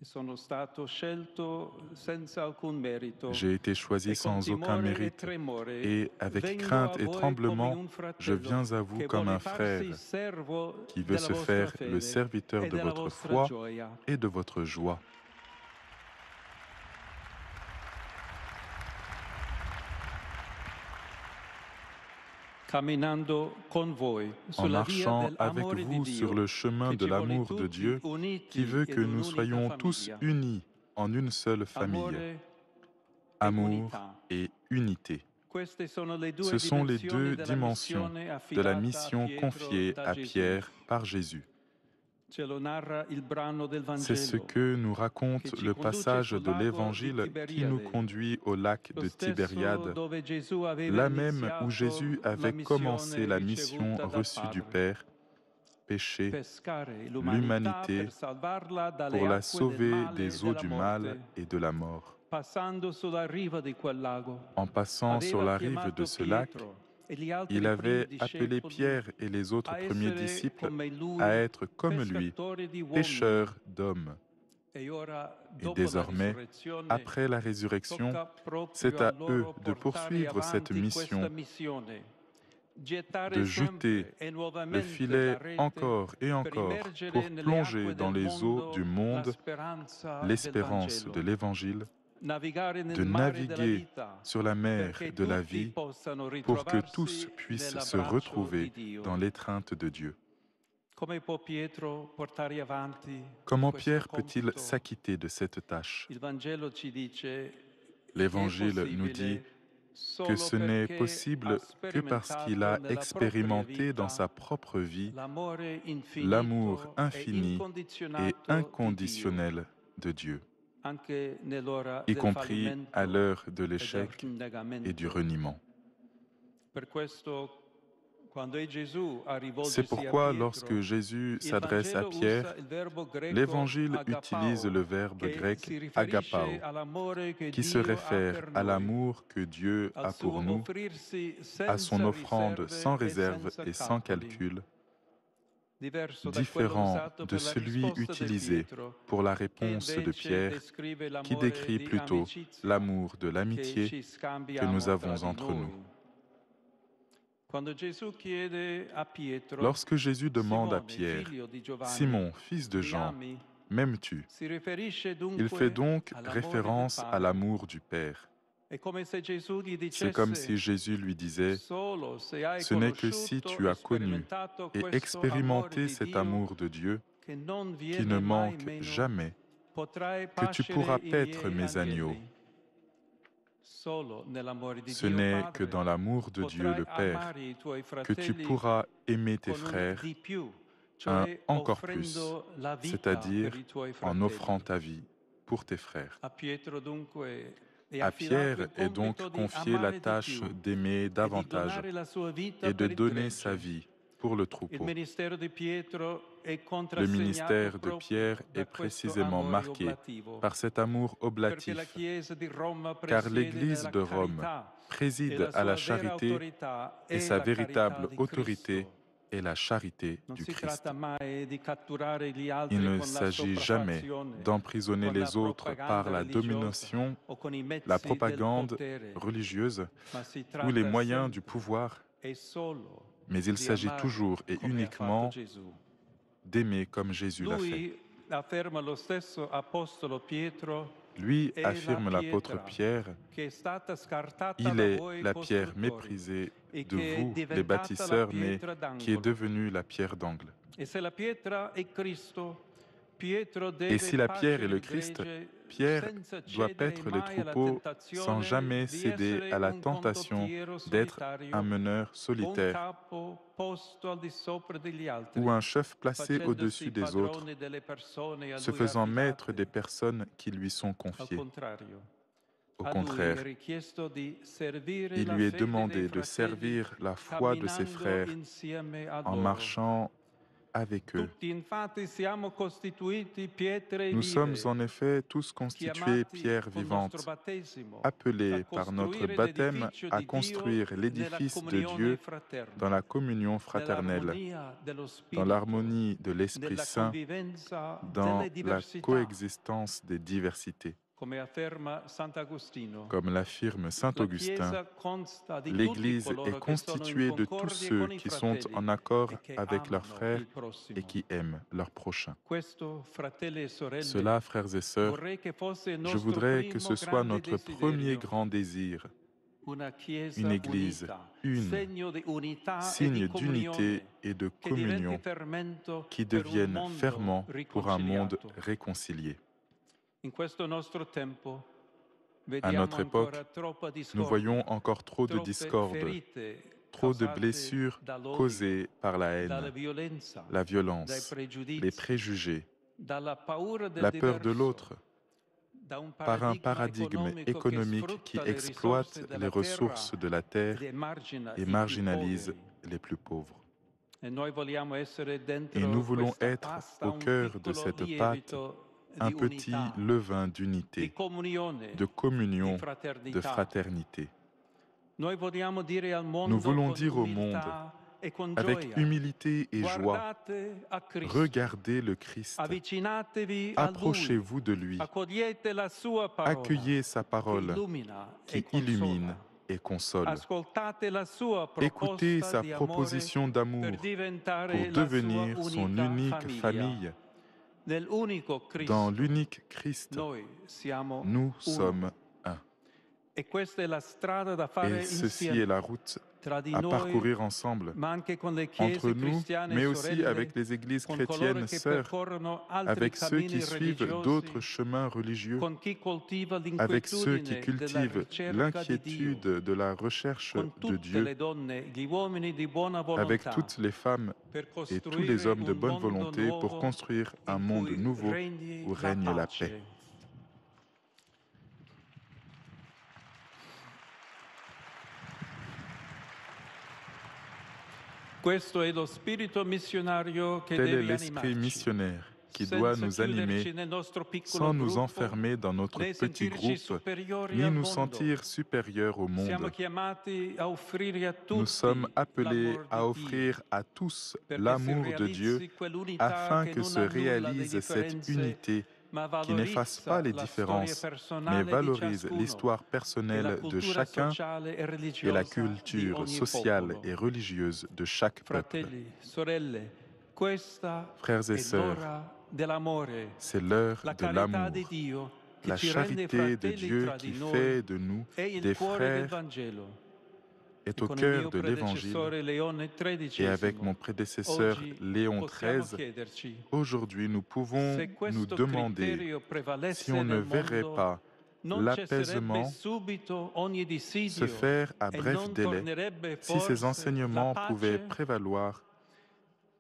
Sono stato scelto senza alcun merito. J'ai été choisi E con sans aucun timore e mérite tremore et avec vengo crainte a et voi tremblement, come un fratello je viens à vous che comme vuole un frère farsi servo qui veut della se vostra faire fede le serviteur e de della votre vostra foi gioia. et de votre joie. Camminando con voi En sulla via marchant avec dell'amore di vous sur Dio, le chemin che de ci vuole l'amour de tutti Dieu, uniti qui veut que in nous un'unica soyons tous famiglia. unis en une seule famille. Amore Amour unità. et unité. Queste sono le due Ce sont les dimensioni deux della dimensions missione de la affidata a mission Pietro confiée da à Gesù. Pierre par Jésus. Ce lo narra il brano del C'est ce Vangelo. que nous raconte Che ci le conduce passage sul de lago l'Évangile di qui nous Tiberiade, conduit au lac lo de stesso Tibériade, dove Gesù aveva là même où iniziato Jésus la avait commencé missione la mission ricevuta dal reçue du Padre. Père, pécher Pescare l'umanità l'humanité per salvarla dalle pour la acque del sauver male e des eaux della du morte. mal et de la mort. Passando sulla riva di quel lago, En passant sur aveva la rive de chiamato ce lac, Pietro e gli altri il avait primi appelé discepoli Pierre et les autres a premiers essere disciples come lui, à être comme lui, pescatori di uomini. pêcheurs d'hommes. E ora, Et dopo la désormais, risurrezione, après la résurrection, tocca proprio c'est a à eux loro de portare poursuivre cette avanti questa mission, missione, gettare de jeter sempre e le nuovamente filet la rete encore et per encore immergere pour nelle plonger acque dans del les eaux du mondo la monde speranza del l'espérance de Vangelo. l'Évangile, Navigare nel de mare della naviguer vita sur la mer perché de la tutti vie possano pour que tous ritrovarsi puissent se nell'abbraccio retrouver di Dio. dans l'étreinte de Dieu. Come può Pietro portare avanti Comment questo Pierre peut-il compito? s'acquitter de cette tâche? Il Vangelo ci dice L'Évangile nous dit que ce n'est possible que parce qu'il a expérimenté dans sa propre vie l'amour infini et inconditionnel de Dieu, y compris à l'heure de l'échec et du reniement. C'est pourquoi lorsque Jésus s'adresse à Pierre, l'Évangile utilise le verbe grec agapao, qui se réfère à l'amour que Dieu a pour nous, à son offrande sans réserve et sans calcul, différent de celui utilisé pour la réponse de Pierre, qui décrit plutôt l'amour de l'amitié que nous avons entre nous. Lorsque Jésus demande à Pierre, « Simon, fils de Jean, m'aimes-tu » il fait donc référence à l'amour du Père. C'est comme si Jésus lui disait, « Ce n'est que si tu as connu et expérimenté cet amour de Dieu, qui ne manque jamais, que tu pourras paître mes agneaux. » Ce n'est que dans l'amour de Dieu le Père que tu pourras aimer tes frères encore plus, c'est-à-dire en offrant ta vie pour tes frères. À Pierre est donc confiée la tâche d'aimer davantage et de donner sa vie pour le troupeau. Le ministère de Pierre est précisément marqué par cet amour oblatif, car l'Église de Rome préside à la charité et sa véritable autorité est la charité du Christ. Il ne s'agit jamais d'emprisonner les autres par la domination, la propagande religieuse ou les moyens du pouvoir, mais il s'agit toujours et uniquement d'aimer comme Jésus l'a fait. Lui, affirme l'apôtre Pierre, il est la pierre méprisée de vous, les bâtisseurs, mais qui est devenue la pierre d'angle. Et si la pierre est le Christ, Pierre doit paître les troupeaux sans jamais céder à la tentation d'être un meneur solitaire ou un chef placé au-dessus des autres, se faisant maître des personnes qui lui sont confiées. Au contraire, il lui est demandé de servir la foi de ses frères en marchant avec eux. Nous sommes en effet tous constitués pierres vivantes, appelés par notre baptême à construire l'édifice de Dieu dans la communion fraternelle, dans l'harmonie de l'Esprit Saint, dans la coexistence des diversités. Comme l'affirme saint Augustin, l'Église est constituée de tous ceux qui sont en accord avec leurs frères et qui aiment leurs prochains. Cela, frères et sœurs, je voudrais que ce soit notre premier grand désir, une Église une, signe d'unité et de communion qui devienne ferment pour un monde réconcilié. À notre époque, nous voyons encore trop de discordes, trop de blessures causées par la haine, la violence, les préjugés, la peur de l'autre, par un paradigme économique qui exploite les ressources de la terre et marginalise les plus pauvres. Et nous voulons être au cœur de cette pâte un petit levain d'unité, de communion, de fraternité. Nous voulons dire au monde, avec humilité et joie, regardez le Christ, approchez-vous de lui, accueillez sa parole qui illumine et console. Écoutez sa proposition d'amour pour devenir son unique famille. Dans l'unique Christ, nous sommes un. Et ceci est la route à parcourir ensemble, entre nous, mais aussi avec les églises chrétiennes sœurs, avec ceux qui suivent d'autres chemins religieux, avec ceux qui cultivent l'inquiétude de la recherche de Dieu, avec toutes les femmes et tous les hommes de bonne volonté pour construire un monde nouveau où règne la paix. Tel est l'esprit missionnaire qui doit nous animer sans nous enfermer dans notre petit groupe, ni nous sentir supérieurs au monde. Nous sommes appelés à offrir à tous l'amour de Dieu afin que se réalise cette unité qui n'efface pas les différences, mais valorise l'histoire personnelle de chacun et la culture sociale et religieuse de chaque peuple. Frères et sœurs, c'est l'heure de l'amour, la charité de Dieu qui fait de nous des frères est au cœur de l'Évangile. Et avec mon prédécesseur Léon XIII, aujourd'hui nous pouvons nous demander si on ne verrait pas l'apaisement se faire à bref délai, si ces enseignements pouvaient prévaloir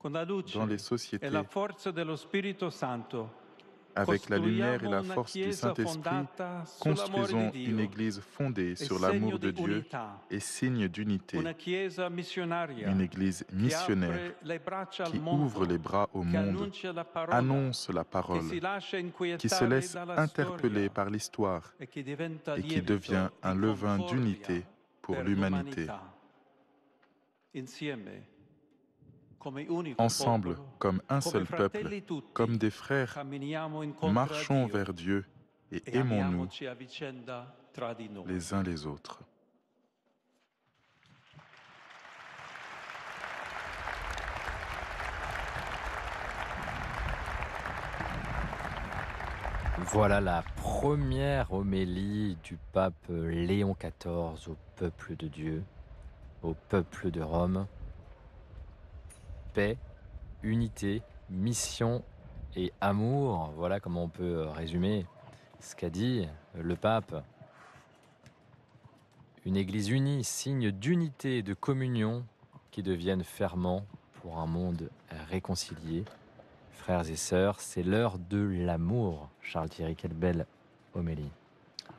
dans les sociétés. Avec la lumière et la force du Saint-Esprit, construisons une Église fondée sur l'amour de Dieu et signe d'unité, une Église missionnaire qui ouvre les bras au monde, annonce la parole, qui se laisse interpeller par l'histoire et qui devient un levain d'unité pour l'humanité. Ensemble, comme un seul peuple, comme des frères, marchons vers Dieu et aimons-nous les uns les autres. Voilà la première homélie du pape Léon XIV au peuple de Dieu, au peuple de Rome. Paix, unité, mission et amour, voilà comment on peut résumer ce qu'a dit le pape. Une église unie, signe d'unité et de communion qui deviennent ferments pour un monde réconcilié. Frères et sœurs, c'est l'heure de l'amour. Charles Thierry, quelle belle homélie.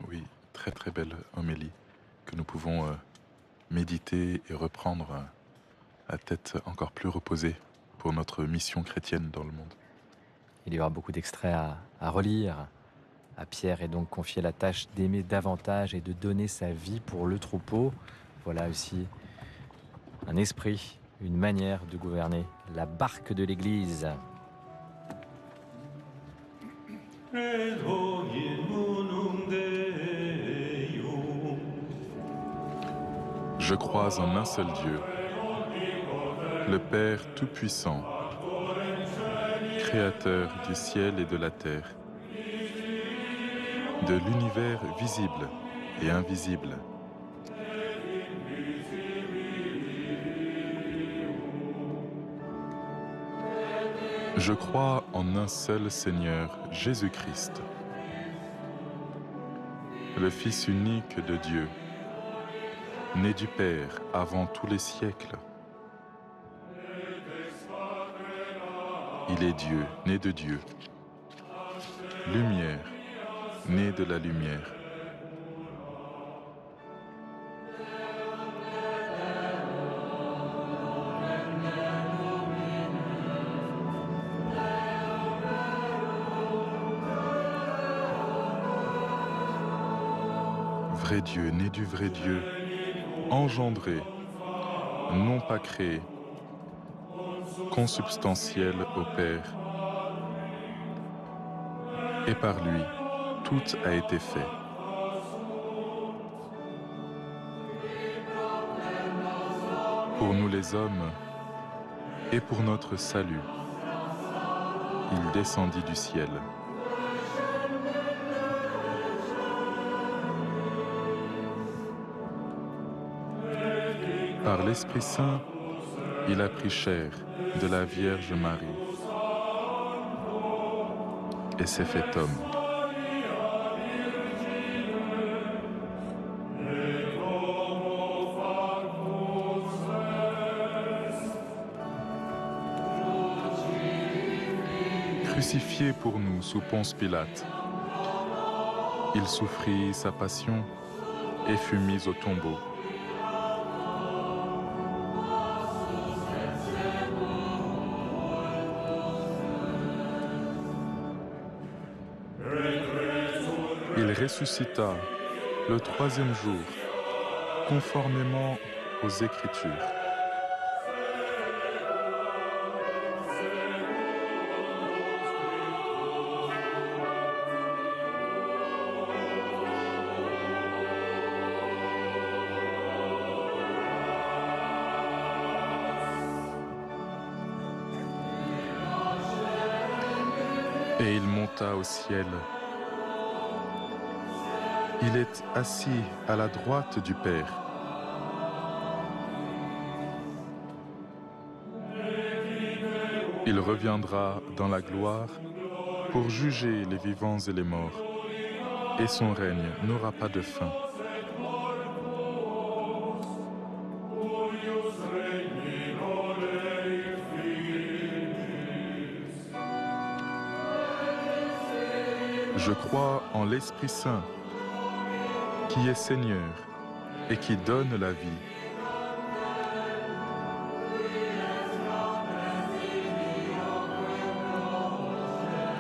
Oui, très très belle homélie que nous pouvons méditer et reprendre à tête encore plus reposée pour notre mission chrétienne dans le monde. Il y aura beaucoup d'extraits à relire. À Pierre est donc confiée la tâche d'aimer davantage et de donner sa vie pour le troupeau. Voilà aussi un esprit, une manière de gouverner la barque de l'Église. Je crois en un seul Dieu, le Père Tout-Puissant, Créateur du ciel et de la terre, de l'univers visible et invisible. Je crois en un seul Seigneur, Jésus-Christ, le Fils unique de Dieu, né du Père avant tous les siècles. Il est Dieu, né de Dieu. Lumière, né de la lumière. Vrai Dieu, né du vrai Dieu, engendré, non pas créé, consubstantiel au Père. Et par lui, tout a été fait. Pour nous les hommes et pour notre salut, il descendit du ciel. Par l'Esprit Saint, il a pris chair de la Vierge Marie et s'est fait homme. Crucifié pour nous sous Ponce Pilate, il souffrit sa passion et fut mis au tombeau. Il ressuscita le troisième jour, conformément aux Écritures. Et il monta au ciel. Il est assis à la droite du Père. Il reviendra dans la gloire pour juger les vivants et les morts, et son règne n'aura pas de fin. Je crois en l'Esprit Saint, qui est Seigneur et qui donne la vie.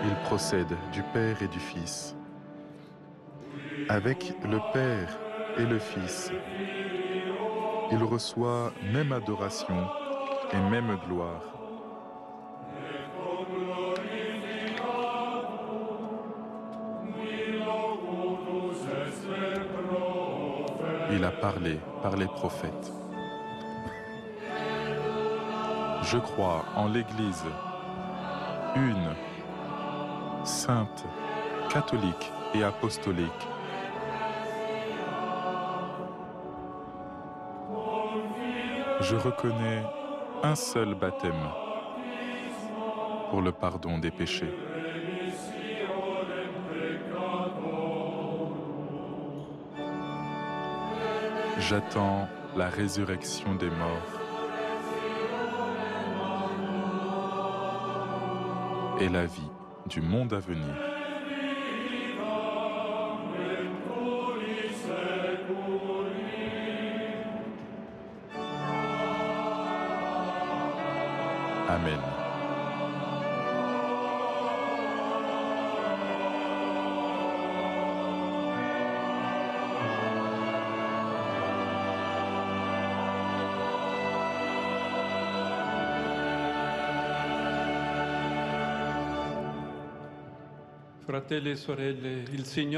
Il procède du Père et du Fils. Avec le Père et le Fils, il reçoit même adoration et même gloire. Il a parlé par les prophètes. Je crois en l'Église, une, sainte, catholique et apostolique. Je reconnais un seul baptême pour le pardon des péchés. J'attends la résurrection des morts et la vie du monde à venir. Amen.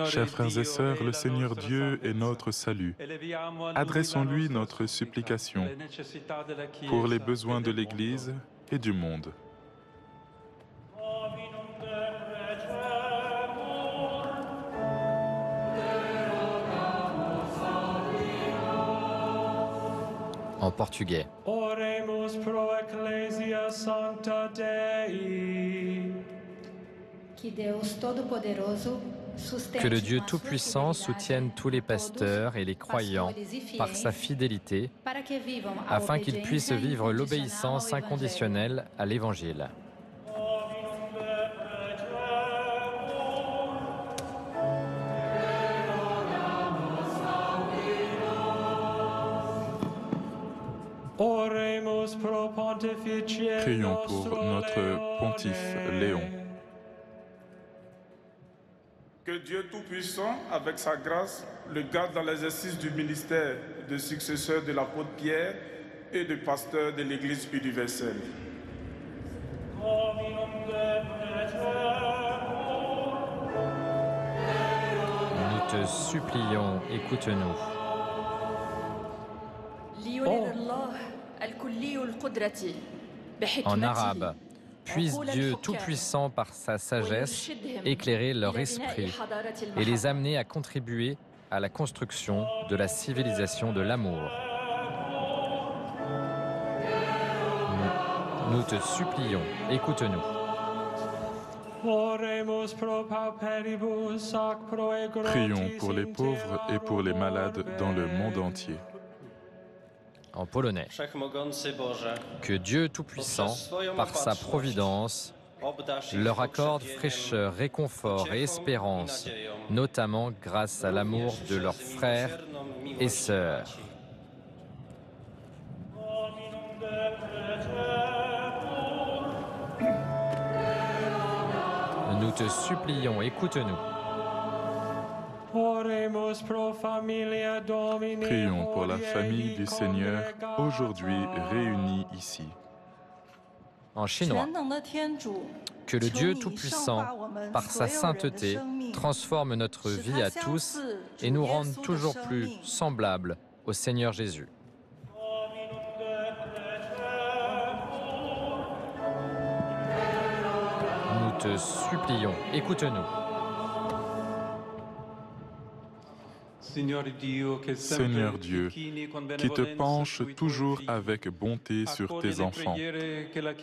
Chers frères et sœurs, le Seigneur Dieu est notre salut. Adressons-lui notre supplication pour les besoins de l'Église et du monde. En portugais. Oremus pro ecclesia sancta Dei. Que Deus Todo-Poderoso Que le Dieu Tout-Puissant soutienne tous les pasteurs et les croyants par sa fidélité, afin qu'ils puissent vivre l'obéissance inconditionnelle à l'Évangile. Prions pour notre pontife Léon. Que Dieu Tout-Puissant, avec sa grâce, le garde dans l'exercice du ministère de successeur de l'apôtre Pierre et de pasteur de l'Église universelle. Nous te supplions, écoute-nous. En arabe, puisse Dieu Tout-Puissant par sa sagesse éclairer leur esprit et les amener à contribuer à la construction de la civilisation de l'amour. Nous te supplions, écoute-nous. Prions pour les pauvres et pour les malades dans le monde entier. En polonais. Que Dieu Tout-Puissant, par sa providence, leur accorde fraîcheur, réconfort et espérance, notamment grâce à l'amour de leurs frères et sœurs. Nous te supplions, écoute-nous. Prions pour la famille du Seigneur, aujourd'hui réunie ici. En chinois. Que le Dieu Tout-Puissant, par sa sainteté, transforme notre vie à tous et nous rende toujours plus semblables au Seigneur Jésus. Nous te supplions, écoute-nous. Seigneur Dieu, qui te penches toujours avec bonté sur tes enfants,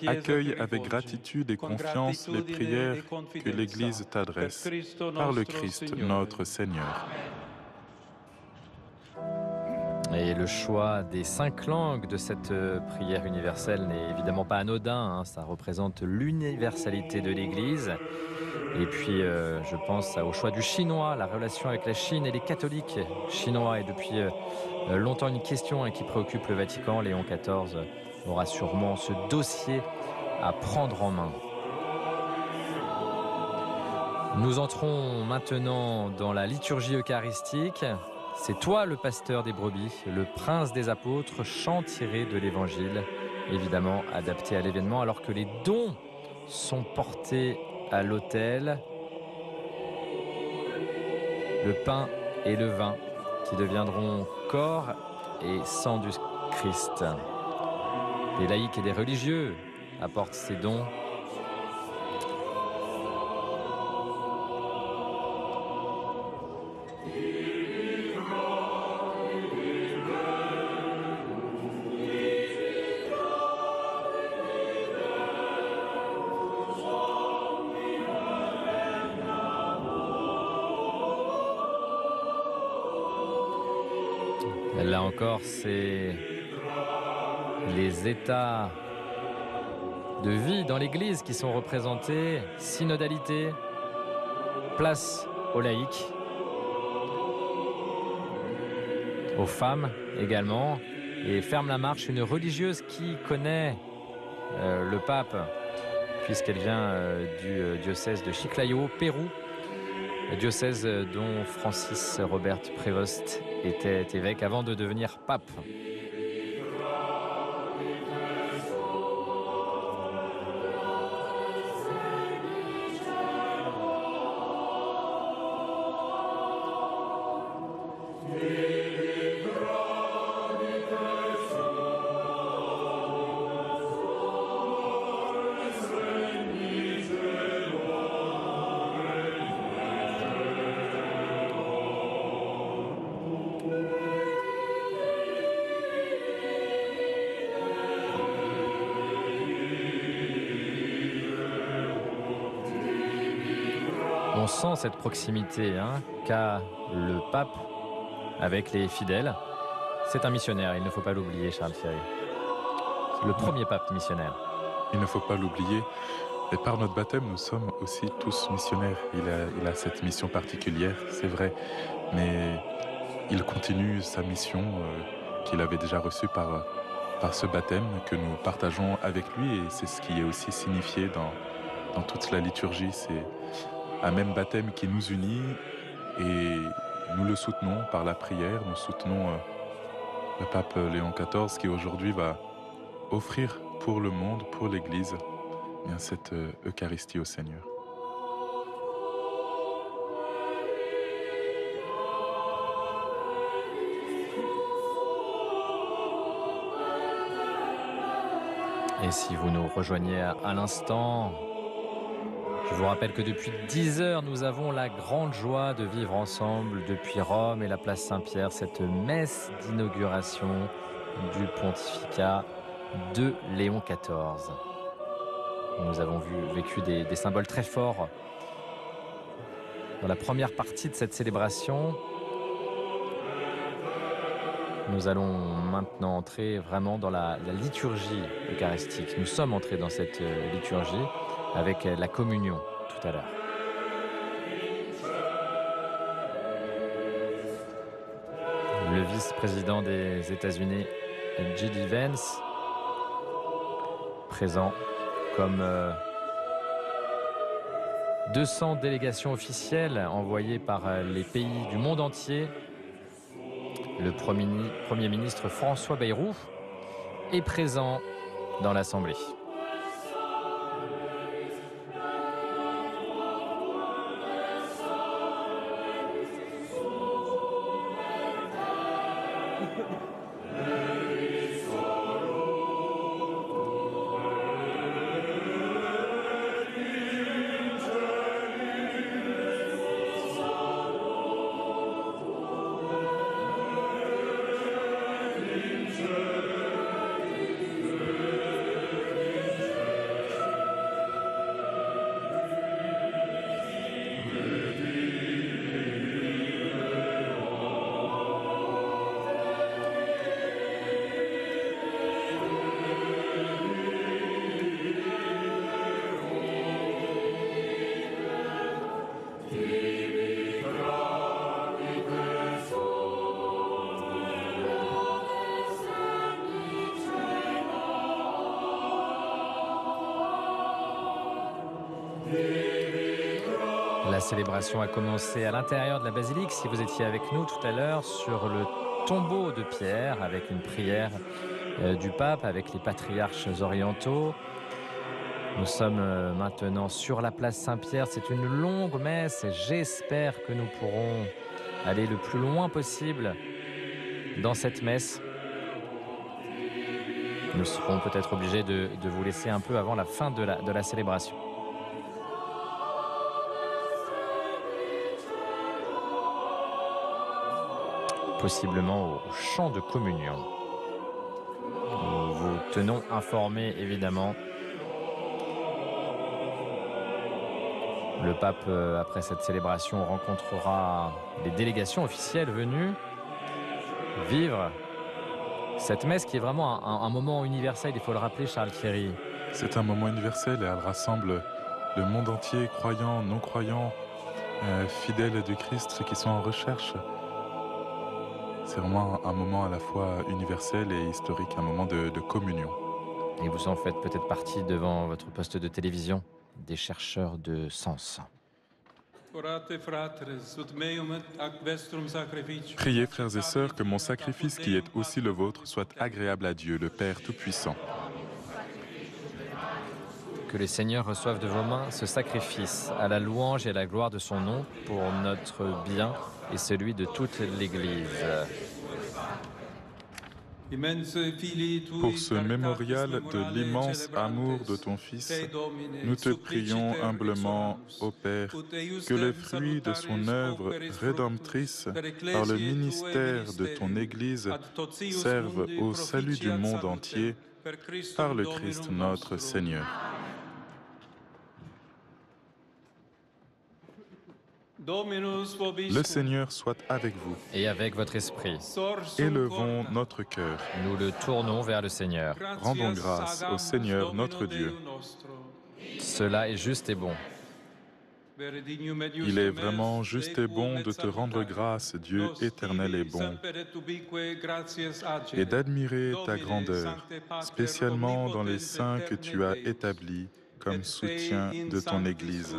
accueille avec gratitude et confiance les prières que l'Église t'adresse par le Christ notre Seigneur. Et le choix des 5 langues de cette prière universelle n'est évidemment pas anodin, hein. Ça représente l'universalité de l'Église. Et puis, je pense au choix du chinois, la relation avec la Chine et les catholiques chinois. Et depuis longtemps, une question qui préoccupe le Vatican. Léon XIV aura sûrement ce dossier à prendre en main. Nous entrons maintenant dans la liturgie eucharistique. C'est toi le pasteur des brebis, le prince des apôtres, chant tiré de l'Évangile, évidemment adapté à l'événement, alors que les dons sont portés à l'autel, le pain et le vin qui deviendront corps et sang du Christ. Des laïcs et des religieux apportent ces dons. Là encore, c'est les états de vie dans l'Église qui sont représentés, synodalité, place aux laïcs, aux femmes également, et ferme la marche une religieuse qui connaît le pape, puisqu'elle vient du diocèse de Chiclayo, Pérou, le diocèse dont Francis Robert Prévost était évêque avant de devenir pape. on sent cette proximité qu'a le pape avec les fidèles. C'est un missionnaire, il ne faut pas l'oublier, Charles Thierry. C'est le premier pape missionnaire. Il ne faut pas l'oublier. Et par notre baptême, nous sommes aussi tous missionnaires. Il a cette mission particulière, c'est vrai. Mais il continue sa mission qu'il avait déjà reçue par ce baptême que nous partageons avec lui. Et c'est ce qui est aussi signifié dans toute la liturgie. C'est un même baptême qui nous unit et nous le soutenons par la prière. Nous soutenons le pape Léon XIV qui aujourd'hui va offrir pour le monde, pour l'Église, bien cette Eucharistie au Seigneur. Et si vous nous rejoignez à l'instant, je vous rappelle que depuis 10 heures, nous avons la grande joie de vivre ensemble depuis Rome et la place Saint-Pierre, cette messe d'inauguration du pontificat de Léon XIV. Nous avons vécu des symboles très forts dans la première partie de cette célébration. Nous allons maintenant entrer vraiment dans la liturgie eucharistique. Nous sommes entrés dans cette liturgie avec la communion tout à l'heure. Le vice-président des États-Unis, J.D. Vance, présent comme 200 délégations officielles envoyées par les pays du monde entier. Le Premier ministre François Bayrou est présent dans l'Assemblée. La célébration a commencé à l'intérieur de la basilique. Si vous étiez avec nous tout à l'heure sur le tombeau de Pierre avec une prière du pape avec les patriarches orientaux. Nous sommes maintenant sur la place Saint-Pierre. C'est une longue messe et j'espère que nous pourrons aller le plus loin possible dans cette messe. Nous serons peut-être obligés de vous laisser un peu avant la fin de la célébration. Possiblement au chant de communion. Nous vous tenons informés évidemment. Le pape, après cette célébration, rencontrera les délégations officielles venues vivre cette messe qui est vraiment un moment universel, il faut le rappeler, Charles Thierry. C'est un moment universel et elle rassemble le monde entier, croyants, non-croyants, fidèles du Christ, ceux qui sont en recherche. C'est vraiment un moment à la fois universel et historique, un moment de communion. Et vous en faites peut-être partie devant votre poste de télévision, des chercheurs de sens. Priez, frères et sœurs, que mon sacrifice qui est aussi le vôtre soit agréable à Dieu, le Père Tout-Puissant. Que le Seigneur reçoive de vos mains ce sacrifice à la louange et à la gloire de son nom pour notre bien et celui de toute l'Église. Pour ce mémorial de l'immense amour de ton Fils, nous te prions humblement, ô Père, que les fruits de son œuvre rédemptrice par le ministère de ton Église servent au salut du monde entier par le Christ notre Seigneur. Le Seigneur soit avec vous. Et avec votre esprit. Élevons notre cœur. Nous le tournons vers le Seigneur. Rendons grâce au Seigneur notre Dieu. Cela est juste et bon. Il est vraiment juste et bon de te rendre grâce, Dieu éternel et bon, et d'admirer ta grandeur, spécialement dans les saints que tu as établis comme soutien de ton Église.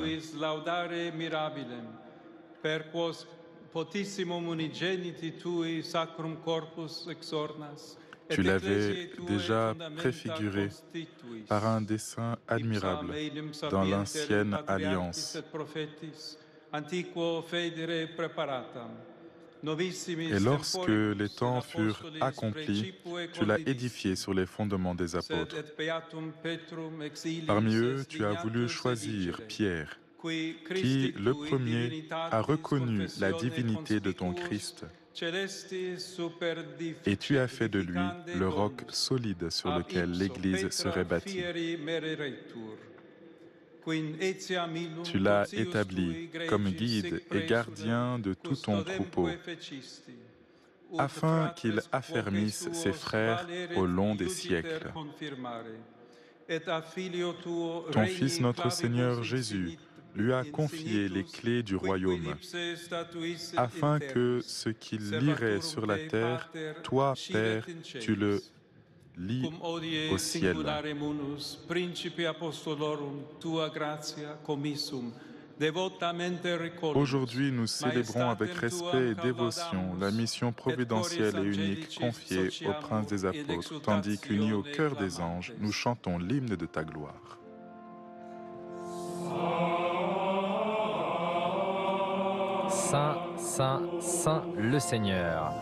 Tu l'avais déjà préfiguré par un dessein admirable dans l'ancienne alliance. Et lorsque les temps furent accomplis, tu l'as édifié sur les fondements des apôtres. Parmi eux, tu as voulu choisir Pierre, qui, le premier, a reconnu la divinité de ton Christ. Et tu as fait de lui le roc solide sur lequel l'Église serait bâtie. Tu l'as établi comme guide et gardien de tout ton troupeau, afin qu'il affermisse ses frères au long des siècles. Ton Fils, notre Seigneur Jésus, lui a confié les clés du royaume, afin que ce qu'il lirait sur la terre, toi, Père, tu le lis au ciel. Aujourd'hui, nous célébrons avec respect et dévotion la mission providentielle et unique confiée au Prince des Apôtres, tandis qu'unis au cœur des anges, nous chantons l'hymne de ta gloire. Saint, Saint, Saint le Seigneur.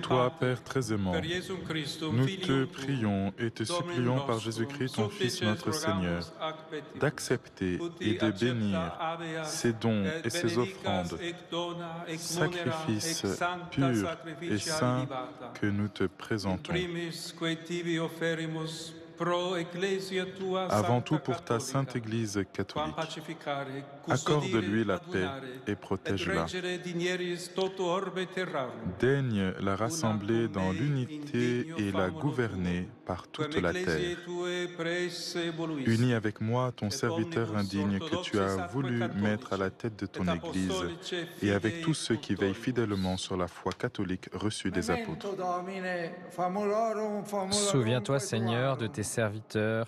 Toi, Père très aimant, nous te prions et te supplions par Jésus-Christ, ton Fils notre Seigneur, d'accepter et de bénir ces dons et ces offrandes, sacrifices purs et saints que nous te présentons. Avant tout pour ta Sainte Église catholique. Accorde-lui la paix et protège-la. Daigne la rassembler dans l'unité et la gouverner par toute la terre. Unis avec moi, ton serviteur indigne que tu as voulu mettre à la tête de ton Église, et avec tous ceux qui veillent fidèlement sur la foi catholique reçue des apôtres. Souviens-toi, Seigneur, de tes serviteurs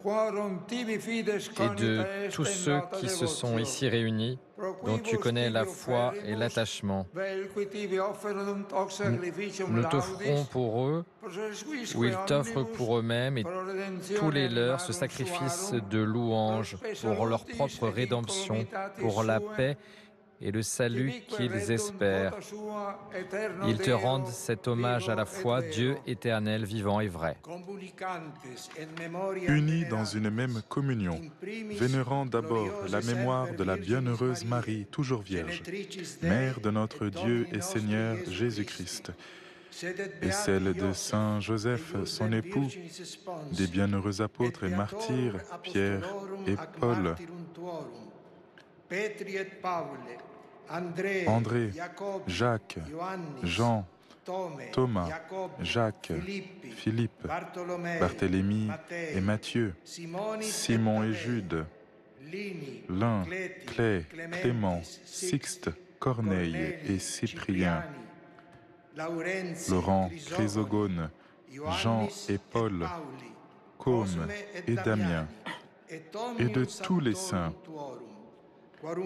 et de tous ceux qui se sont ici réunis, dont tu connais la foi et l'attachement. Nous t'offrons pour eux, ou ils t'offrent pour eux-mêmes et tous les leurs, ce sacrifice de louange pour leur propre rédemption, pour la paix et le salut qu'ils espèrent. Ils te rendent cet hommage à la fois, Dieu éternel, vivant et vrai. Unis dans une même communion, vénérant d'abord la mémoire de la bienheureuse Marie, toujours vierge, Mère de notre Dieu et Seigneur Jésus-Christ, et celle de Saint Joseph, son époux, des bienheureux apôtres et martyrs, Pierre et Paul, André, Jacques, Jean, Thomas, Jacques, Philippe, Barthélemy et Matthieu, Simon et Jude, Lin, Clé, Clément, Sixte, Corneille et Cyprien, Laurent, Chrysogone, Jean et Paul, Côme et Damien, et de tous les saints.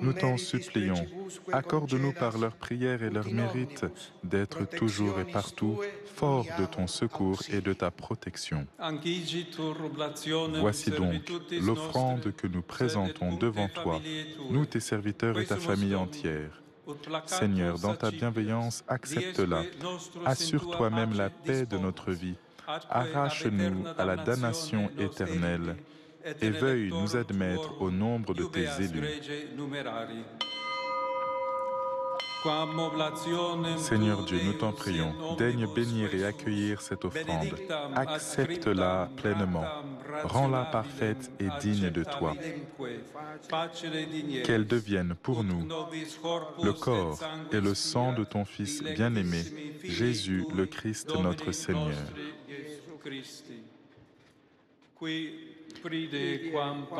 Nous t'en supplions, accorde-nous par leurs prières et leurs mérites d'être toujours et partout forts de ton secours et de ta protection. Voici donc l'offrande que nous présentons devant toi, nous tes serviteurs et ta famille entière. Seigneur, dans ta bienveillance, accepte-la. Assure toi-même la paix de notre vie. Arrache-nous à la damnation éternelle et veuille nous admettre au nombre de tes élus. Seigneur Dieu, nous t'en prions, daigne bénir et accueillir cette offrande. Accepte-la pleinement, rends-la parfaite et digne de toi. Qu'elle devienne pour nous le corps et le sang de ton Fils bien-aimé, Jésus le Christ notre Seigneur.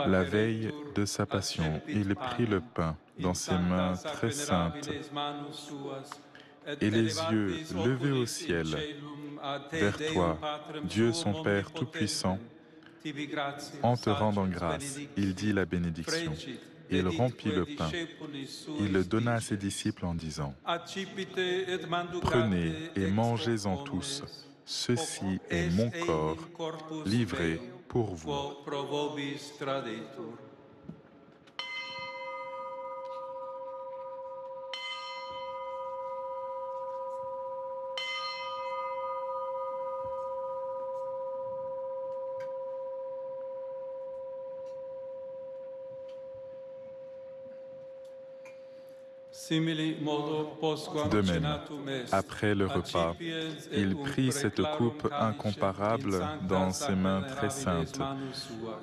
La veille de sa passion, il prit le pain dans ses mains très saintes et les yeux levés au ciel vers toi, Dieu son Père Tout-Puissant. En te rendant grâce, il dit la bénédiction. Il rompit le pain. Il le donna à ses disciples en disant : Prenez et mangez-en tous. Ceci est mon corps livré pour vous. De même, après le repas, il prit cette coupe incomparable dans ses mains très saintes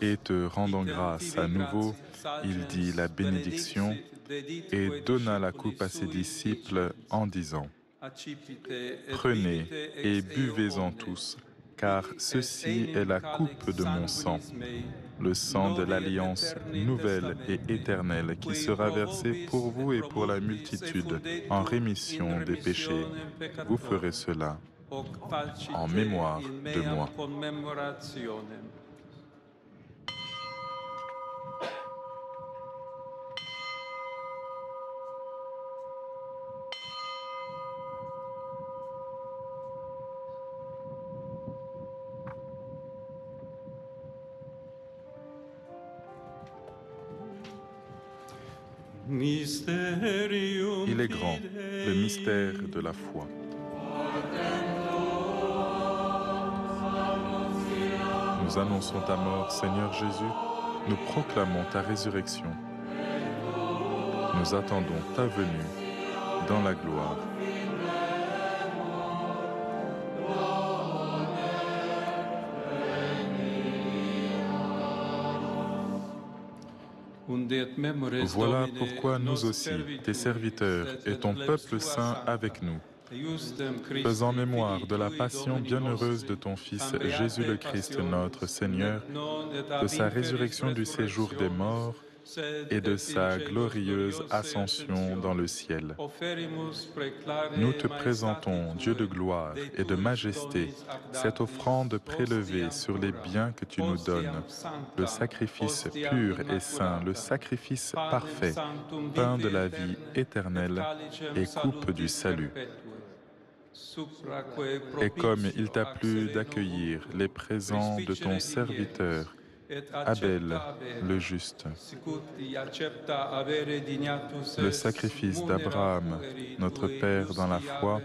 et te rendant grâce à nouveau, il dit la bénédiction et donna la coupe à ses disciples en disant : Prenez et buvez-en tous, car ceci est la coupe de mon sang, le sang de l'alliance nouvelle et éternelle qui sera versé pour vous et pour la multitude en rémission des péchés. Vous ferez cela en mémoire de moi. Il est grand, le mystère de la foi. Nous annonçons ta mort, Seigneur Jésus, nous proclamons ta résurrection. Nous attendons ta venue dans la gloire. Voilà pourquoi nous aussi, tes serviteurs et ton peuple saint avec nous, faisant mémoire de la passion bienheureuse de ton Fils Jésus le Christ notre Seigneur, de sa résurrection du séjour des morts et de sa glorieuse ascension dans le ciel. Nous te présentons, Dieu de gloire et de majesté, cette offrande prélevée sur les biens que tu nous donnes, le sacrifice pur et saint, le sacrifice parfait, pain de la vie éternelle et coupe du salut. Et comme il t'a plu d'accueillir les présents de ton serviteur, Abel, le juste, le sacrifice d'Abraham, notre Père dans la foi,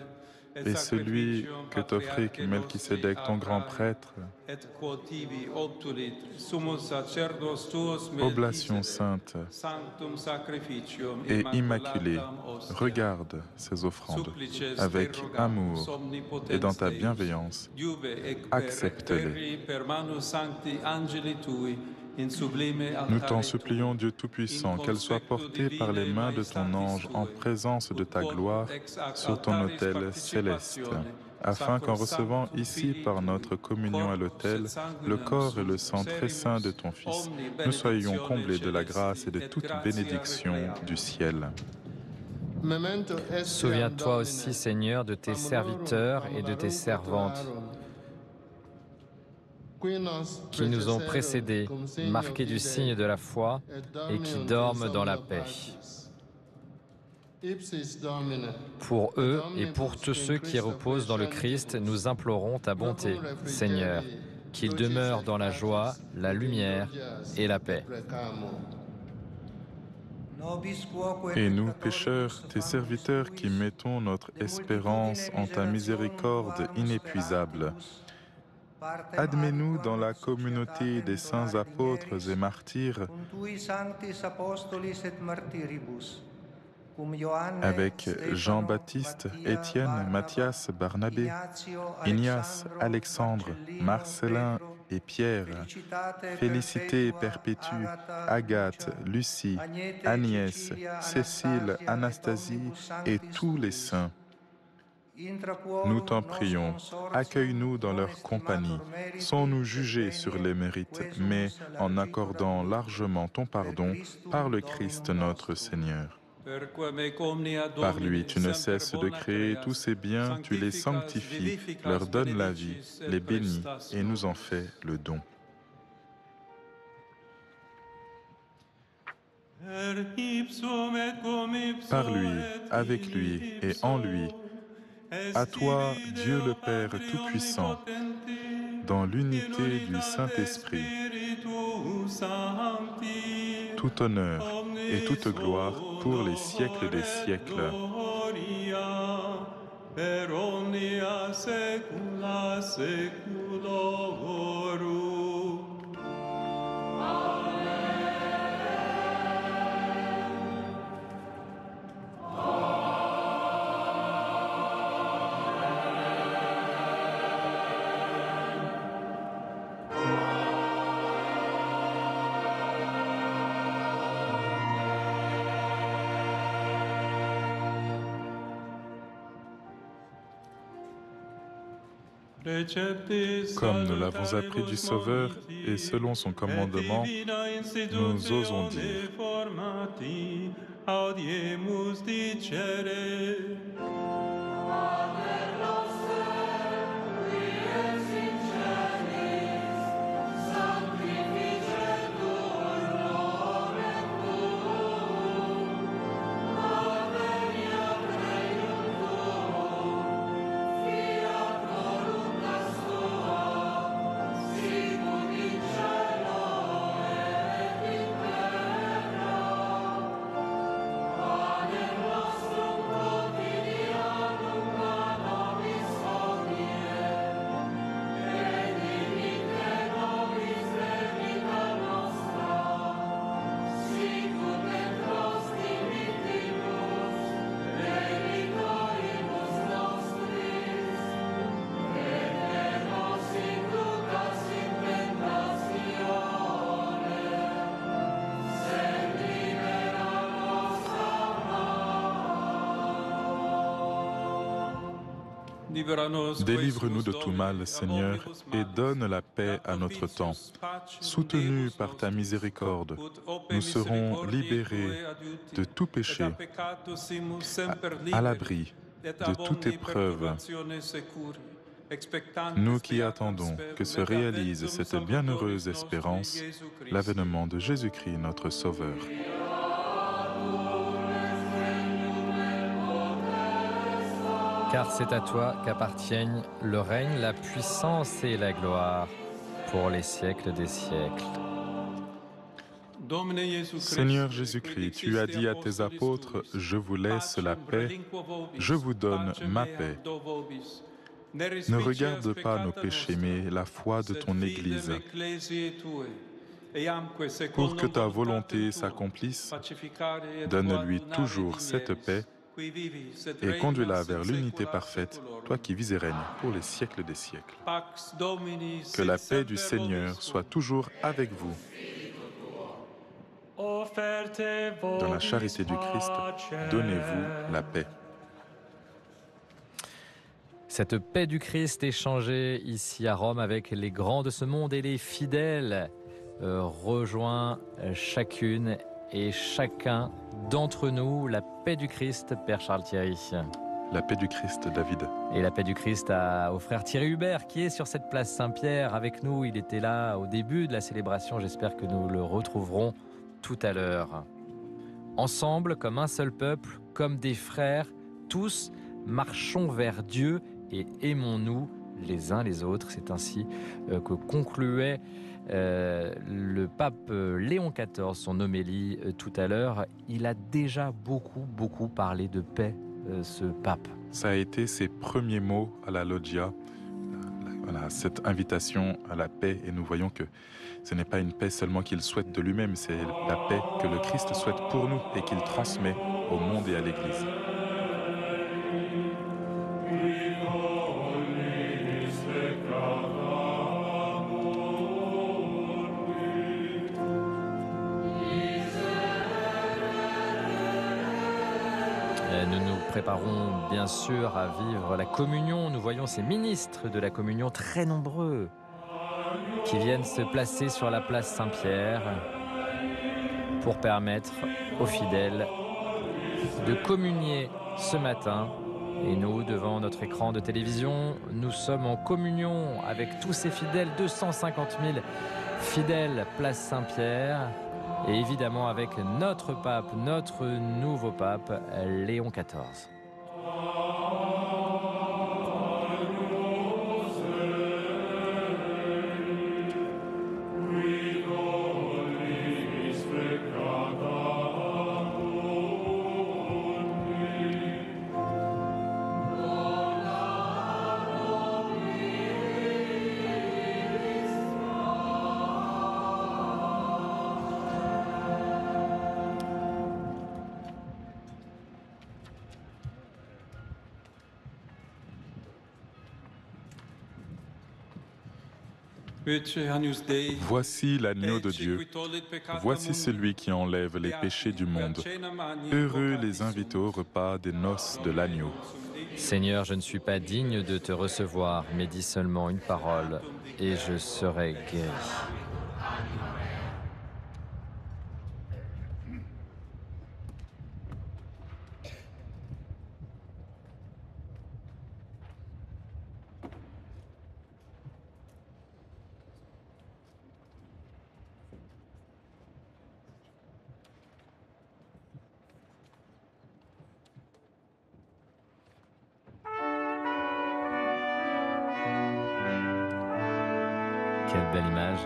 et celui que t'offrit Melchisédek, ton grand prêtre, oblation sainte et immaculée, regarde ces offrandes avec amour et dans ta bienveillance, accepte-les. Nous t'en supplions, Dieu Tout-Puissant, qu'elles soient portées par les mains de ton ange en présence de ta gloire sur ton autel céleste, afin qu'en recevant ici par notre communion à l'autel le corps et le sang très saint de ton Fils, nous soyons comblés de la grâce et de toute bénédiction du ciel. Souviens-toi aussi, Seigneur, de tes serviteurs et de tes servantes qui nous ont précédés, marqués du signe de la foi et qui dorment dans la paix. Pour eux et pour tous ceux qui reposent dans le Christ, nous implorons ta bonté, Seigneur, qu'ils demeurent dans la joie, la lumière et la paix. Et nous, pécheurs, tes serviteurs qui mettons notre espérance en ta miséricorde inépuisable, admets-nous dans la communauté des saints apôtres et martyrs, avec Jean-Baptiste, Étienne, Matthias, Barnabé, Ignace, Alexandre, Marcellin et Pierre, Félicité, Perpétue, Agathe, Lucie, Agnès, Cécile, Anastasie et tous les saints. Nous t'en prions, accueille-nous dans leur compagnie, sans nous juger sur les mérites, mais en accordant largement ton pardon par le Christ notre Seigneur. Par lui, tu ne cesses de créer tous ces biens, tu les sanctifies, leur donnes la vie, les bénis et nous en fais le don. Par lui, avec lui et en lui, à toi, Dieu le Père Tout-Puissant, dans l'unité du Saint-Esprit, tout honneur et toute gloire pour les siècles des siècles. Comme nous l'avons appris du Sauveur et selon son commandement, nous osons dire: Délivre-nous de tout mal, Seigneur, et donne la paix à notre temps. Soutenus par ta miséricorde, nous serons libérés de tout péché, à l'abri de toute épreuve. Nous qui attendons que se réalise cette bienheureuse espérance, l'avènement de Jésus-Christ, notre Sauveur. Car c'est à toi qu'appartiennent le règne, la puissance et la gloire pour les siècles des siècles. Seigneur Jésus-Christ, tu as dit à tes apôtres, « Je vous laisse la paix, je vous donne ma paix ». Ne regarde pas nos péchés, mais la foi de ton Église. Pour que ta volonté s'accomplisse, donne-lui toujours cette paix et conduis-la vers l'unité parfaite, toi qui vis et règnes pour les siècles des siècles. Que la paix du Seigneur soit toujours avec vous. Dans la charité du Christ, donnez-vous la paix. Cette paix du Christ échangée ici à Rome avec les grands de ce monde et les fidèles rejoint chacune et chacun d'entre nous. La paix du Christ, Père Charles Thierry. La paix du Christ, David. Et la paix du Christ au frère Thierry Hubert qui est sur cette place Saint-Pierre avec nous. Il était là au début de la célébration. J'espère que nous le retrouverons tout à l'heure. Ensemble, comme un seul peuple, comme des frères, tous marchons vers Dieu et aimons-nous les uns les autres. C'est ainsi que concluait le pape Léon XIV son homélie tout à l'heure. Il a déjà beaucoup parlé de paix, ce pape. Ça a été ses premiers mots à la loggia, voilà, cette invitation à la paix, et nous voyons que ce n'est pas une paix seulement qu'il souhaite de lui-même, c'est la paix que le Christ souhaite pour nous et qu'il transmet au monde et à l'Église. Nous nous préparons bien sûr à vivre la communion. Nous voyons ces ministres de la communion très nombreux qui viennent se placer sur la place Saint-Pierre pour permettre aux fidèles de communier ce matin. Et nous, devant notre écran de télévision, nous sommes en communion avec tous ces fidèles, 250 000 fidèles place Saint-Pierre. Et évidemment avec notre pape, notre nouveau pape, Léon XIV. Voici l'agneau de Dieu. Voici celui qui enlève les péchés du monde. Heureux les invités au repas des noces de l'agneau. Seigneur, je ne suis pas digne de te recevoir, mais dis seulement une parole et je serai guéri. Quelle belle image.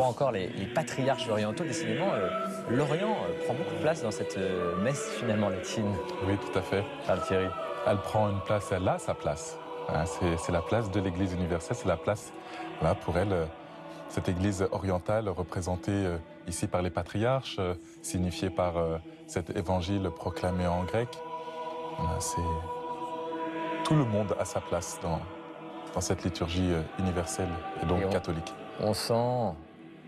encore les patriarches orientaux. Décidément, l'Orient prend beaucoup de place dans cette messe finalement latine. Oui, tout à fait. Charles Thierry. Elle prend une place, elle a sa place. Hein, c'est la place de l'Église universelle, c'est la place là, pour elle, cette Église orientale représentée ici par les patriarches, signifiée par cet évangile proclamé en grec. C'est tout le monde a sa place dans cette liturgie universelle et donc catholique. On sent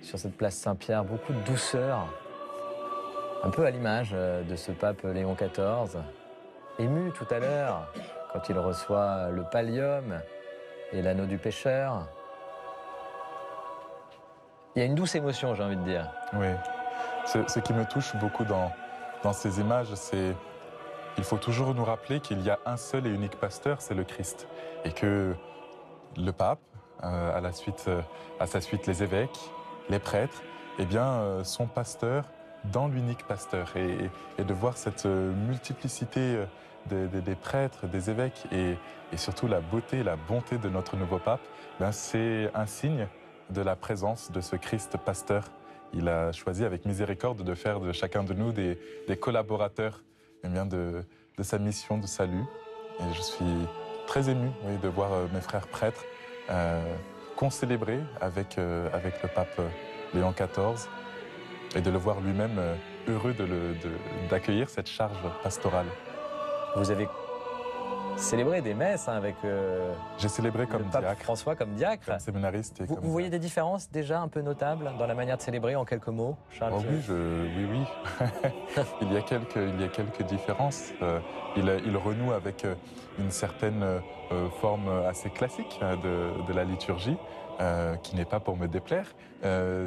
sur cette place Saint-Pierre beaucoup de douceur, un peu à l'image de ce pape Léon XIV, ému tout à l'heure quand il reçoit le pallium et l'anneau du pécheur. Il y a une douce émotion, j'ai envie de dire. Oui. Ce qui me touche beaucoup dans ces images, c'est qu'il faut toujours nous rappeler qu'il y a un seul et unique pasteur, c'est le Christ. Et que le pape, à sa suite les évêques, les prêtres, eh bien, sont pasteurs dans l'unique pasteur. Et de voir cette multiplicité des prêtres, des évêques et surtout la beauté, la bonté de notre nouveau pape, ben, c'est un signe de la présence de ce Christ pasteur. Il a choisi avec miséricorde de faire de chacun de nous des collaborateurs eh bien, de sa mission de salut. Et je suis très ému de voir mes frères prêtres concélébrer avec le pape Léon XIV et de le voir lui-même heureux d'accueillir cette charge pastorale. Vous avez célébré des messes avec J'ai célébré comme le pape diacre, François comme diacre. comme séminariste. Et Vous voyez des différences déjà un peu notables dans la manière de célébrer en quelques mots, Charles? Oh oui. il y a quelques différences. Il renoue avec une certaine forme assez classique de la liturgie, qui n'est pas pour me déplaire,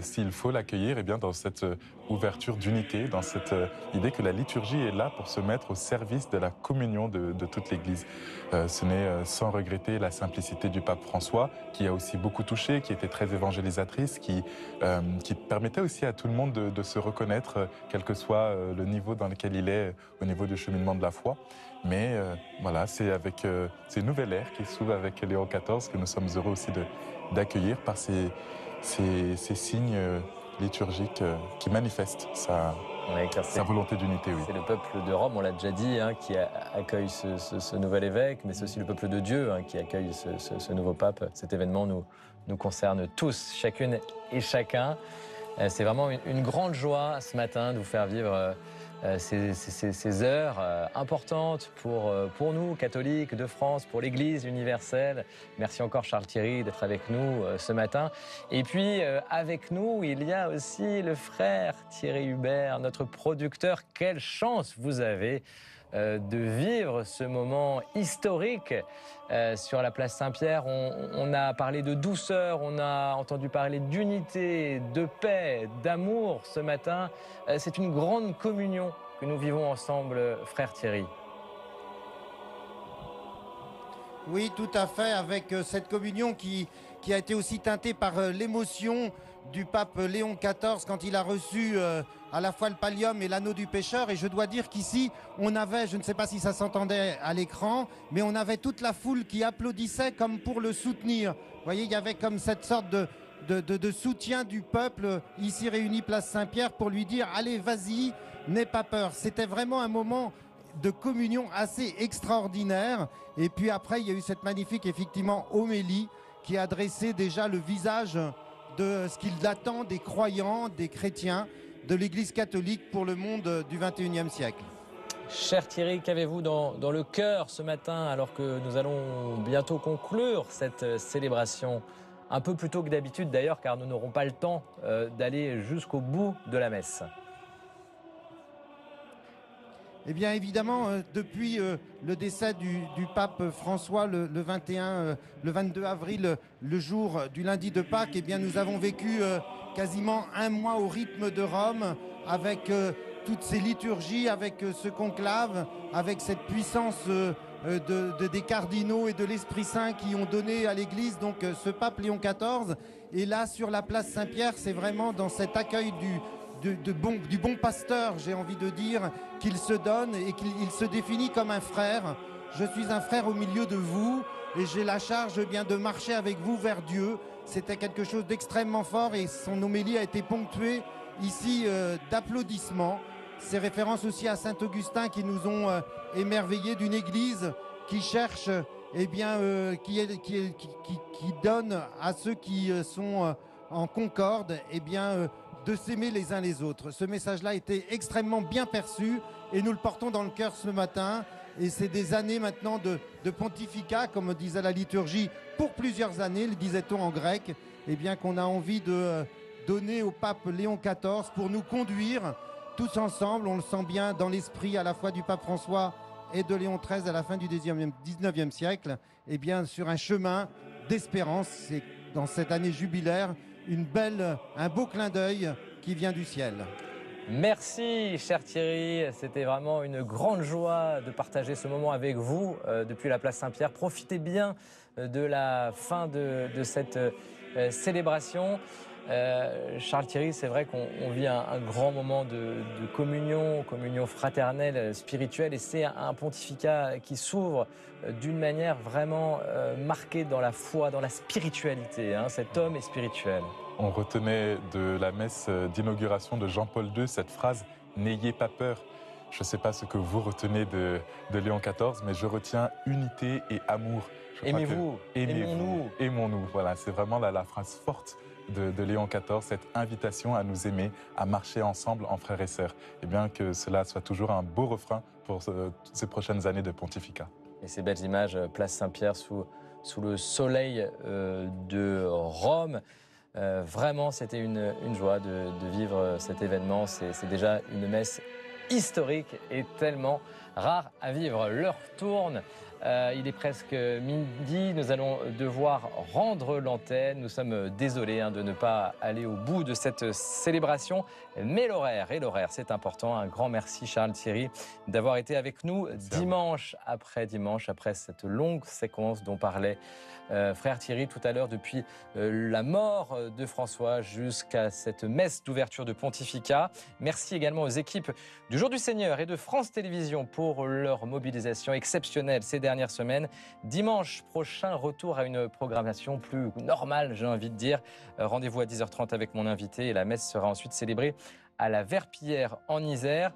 s'il faut l'accueillir eh bien, dans cette ouverture d'unité, dans cette idée que la liturgie est là pour se mettre au service de la communion de toute l'Église. Ce n'est sans regretter la simplicité du pape François, qui a aussi beaucoup touché, qui était très évangélisatrice, qui permettait aussi à tout le monde de se reconnaître, quel que soit le niveau dans lequel il est, au niveau du cheminement de la foi. Mais voilà, c'est avec ces nouvelles ères qui s'ouvrent avec Léon XIV que nous sommes heureux aussi d'accueillir par ces signes liturgiques qui manifestent sa volonté d'unité. Oui. C'est le peuple de Rome, on l'a déjà dit, qui accueille ce nouvel évêque, mais c'est aussi le peuple de Dieu qui accueille ce nouveau pape. Cet événement nous concerne tous, chacune et chacun. C'est vraiment une grande joie ce matin de vous faire vivre ces heures importantes pour nous, catholiques de France, pour l'Église universelle. Merci encore Charles Thierry d'être avec nous ce matin. Et puis avec nous, il y a aussi le frère Thierry Hubert, notre producteur. Quelle chance vous avez de vivre ce moment historique sur la place Saint-Pierre. On a parlé de douceur, on a entendu parler d'unité, de paix, d'amour ce matin. C'est une grande communion que nous vivons ensemble, frère Thierry. Oui, tout à fait, avec cette communion qui a été aussi teintée par l'émotion du pape Léon XIV quand il a reçu à la fois le pallium et l'anneau du pécheur. Et je dois dire qu'ici, on avait, je ne sais pas si ça s'entendait à l'écran, mais on avait toute la foule qui applaudissait comme pour le soutenir. Vous voyez, il y avait comme cette sorte de soutien du peuple ici réuni place Saint-Pierre pour lui dire « Allez, vas-y, n'aie pas peur ». C'était vraiment un moment de communion assez extraordinaire. Et puis après, il y a eu cette magnifique, effectivement, homélie qui a dressé déjà le visage de ce qu'il attend des croyants, des chrétiens, de l'Église catholique pour le monde du XXIe siècle. Cher Thierry, qu'avez-vous dans le cœur ce matin alors que nous allons bientôt conclure cette célébration? Un peu plus tôt que d'habitude d'ailleurs, car nous n'aurons pas le temps d'aller jusqu'au bout de la messe. Eh bien évidemment, depuis le décès du pape François le 22 avril, le jour du lundi de Pâques, eh bien nous avons vécu quasiment un mois au rythme de Rome, avec toutes ces liturgies, avec ce conclave, avec cette puissance des cardinaux et de l'Esprit Saint qui ont donné à l'Église donc ce pape Léon XIV. Et là, sur la place Saint-Pierre, c'est vraiment dans cet accueil du bon pasteur, j'ai envie de dire, qu'il se donne et qu'il se définit comme un frère. Je suis un frère au milieu de vous et j'ai la charge bien de marcher avec vous vers Dieu c'était quelque chose d'extrêmement fort et son homélie a été ponctuée ici d'applaudissements. Ces références aussi à Saint-Augustin qui nous ont émerveillés d'une église qui cherche, eh bien, qui donne à ceux qui sont en concorde, eh bien, de s'aimer les uns les autres. Ce message-là a été extrêmement bien perçu et nous le portons dans le cœur ce matin. Et c'est des années maintenant de pontificat, comme disait la liturgie, pour plusieurs années, le disait-on en grec, eh bien, qu'on a envie de donner au pape Léon XIV pour nous conduire tous ensemble, on le sent bien dans l'esprit à la fois du pape François et de Léon XIII à la fin du 19e siècle, eh bien, sur un chemin d'espérance. C'est dans cette année jubilaire un beau clin d'œil qui vient du ciel. Merci, cher Thierry. C'était vraiment une grande joie de partager ce moment avec vous depuis la place Saint-Pierre. Profitez bien de la fin de cette célébration. Charles Thierry, c'est vrai qu'on vit un grand moment de communion fraternelle, spirituelle, et c'est un pontificat qui s'ouvre d'une manière vraiment marquée dans la foi, dans la spiritualité. Cet homme est spirituel. On retenait de la messe d'inauguration de Jean-Paul II cette phrase « N'ayez pas peur ». Je ne sais pas ce que vous retenez de Léon XIV, mais je retiens unité et amour. Aimez-vous, aimons-nous. Aimons-nous, voilà, c'est vraiment la phrase forte de Léon XIV, cette invitation à nous aimer, à marcher ensemble en frères et sœurs. Et bien que cela soit toujours un beau refrain pour ces prochaines années de pontificat. Et ces belles images, place Saint-Pierre sous le soleil de Rome. Vraiment, c'était une joie de vivre cet événement. C'est déjà une messe historique et tellement rare à vivre. L'heure tourne. Il est presque midi, nous allons devoir rendre l'antenne. Nous sommes désolés de ne pas aller au bout de cette célébration, mais l'horaire, c'est important. Un grand merci Charles Thierry d'avoir été avec nous dimanche après cette longue séquence dont parlait frère Thierry tout à l'heure, depuis la mort de François jusqu'à cette messe d'ouverture de pontificat. Merci également aux équipes du Jour du Seigneur et de France Télévisions pour leur mobilisation exceptionnelle ces dernières semaines. Dimanche prochain, retour à une programmation plus normale, j'ai envie de dire. Rendez-vous à 10h30 avec mon invité et la messe sera ensuite célébrée à la Verpillière en Isère.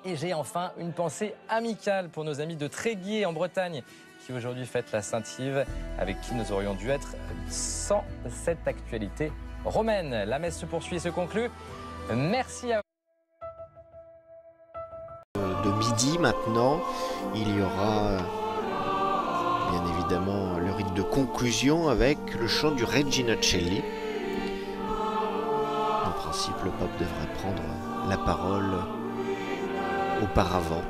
Et j'ai enfin une pensée amicale pour nos amis de Tréguier en Bretagne qui aujourd'hui fête la Saint-Yves, avec qui nous aurions dû être sans cette actualité romaine. La messe se poursuit et se conclut. Merci à vous. De midi maintenant, il y aura bien évidemment le rite de conclusion avec le chant du Regina Coeli. En principe, le pape devrait prendre la parole auparavant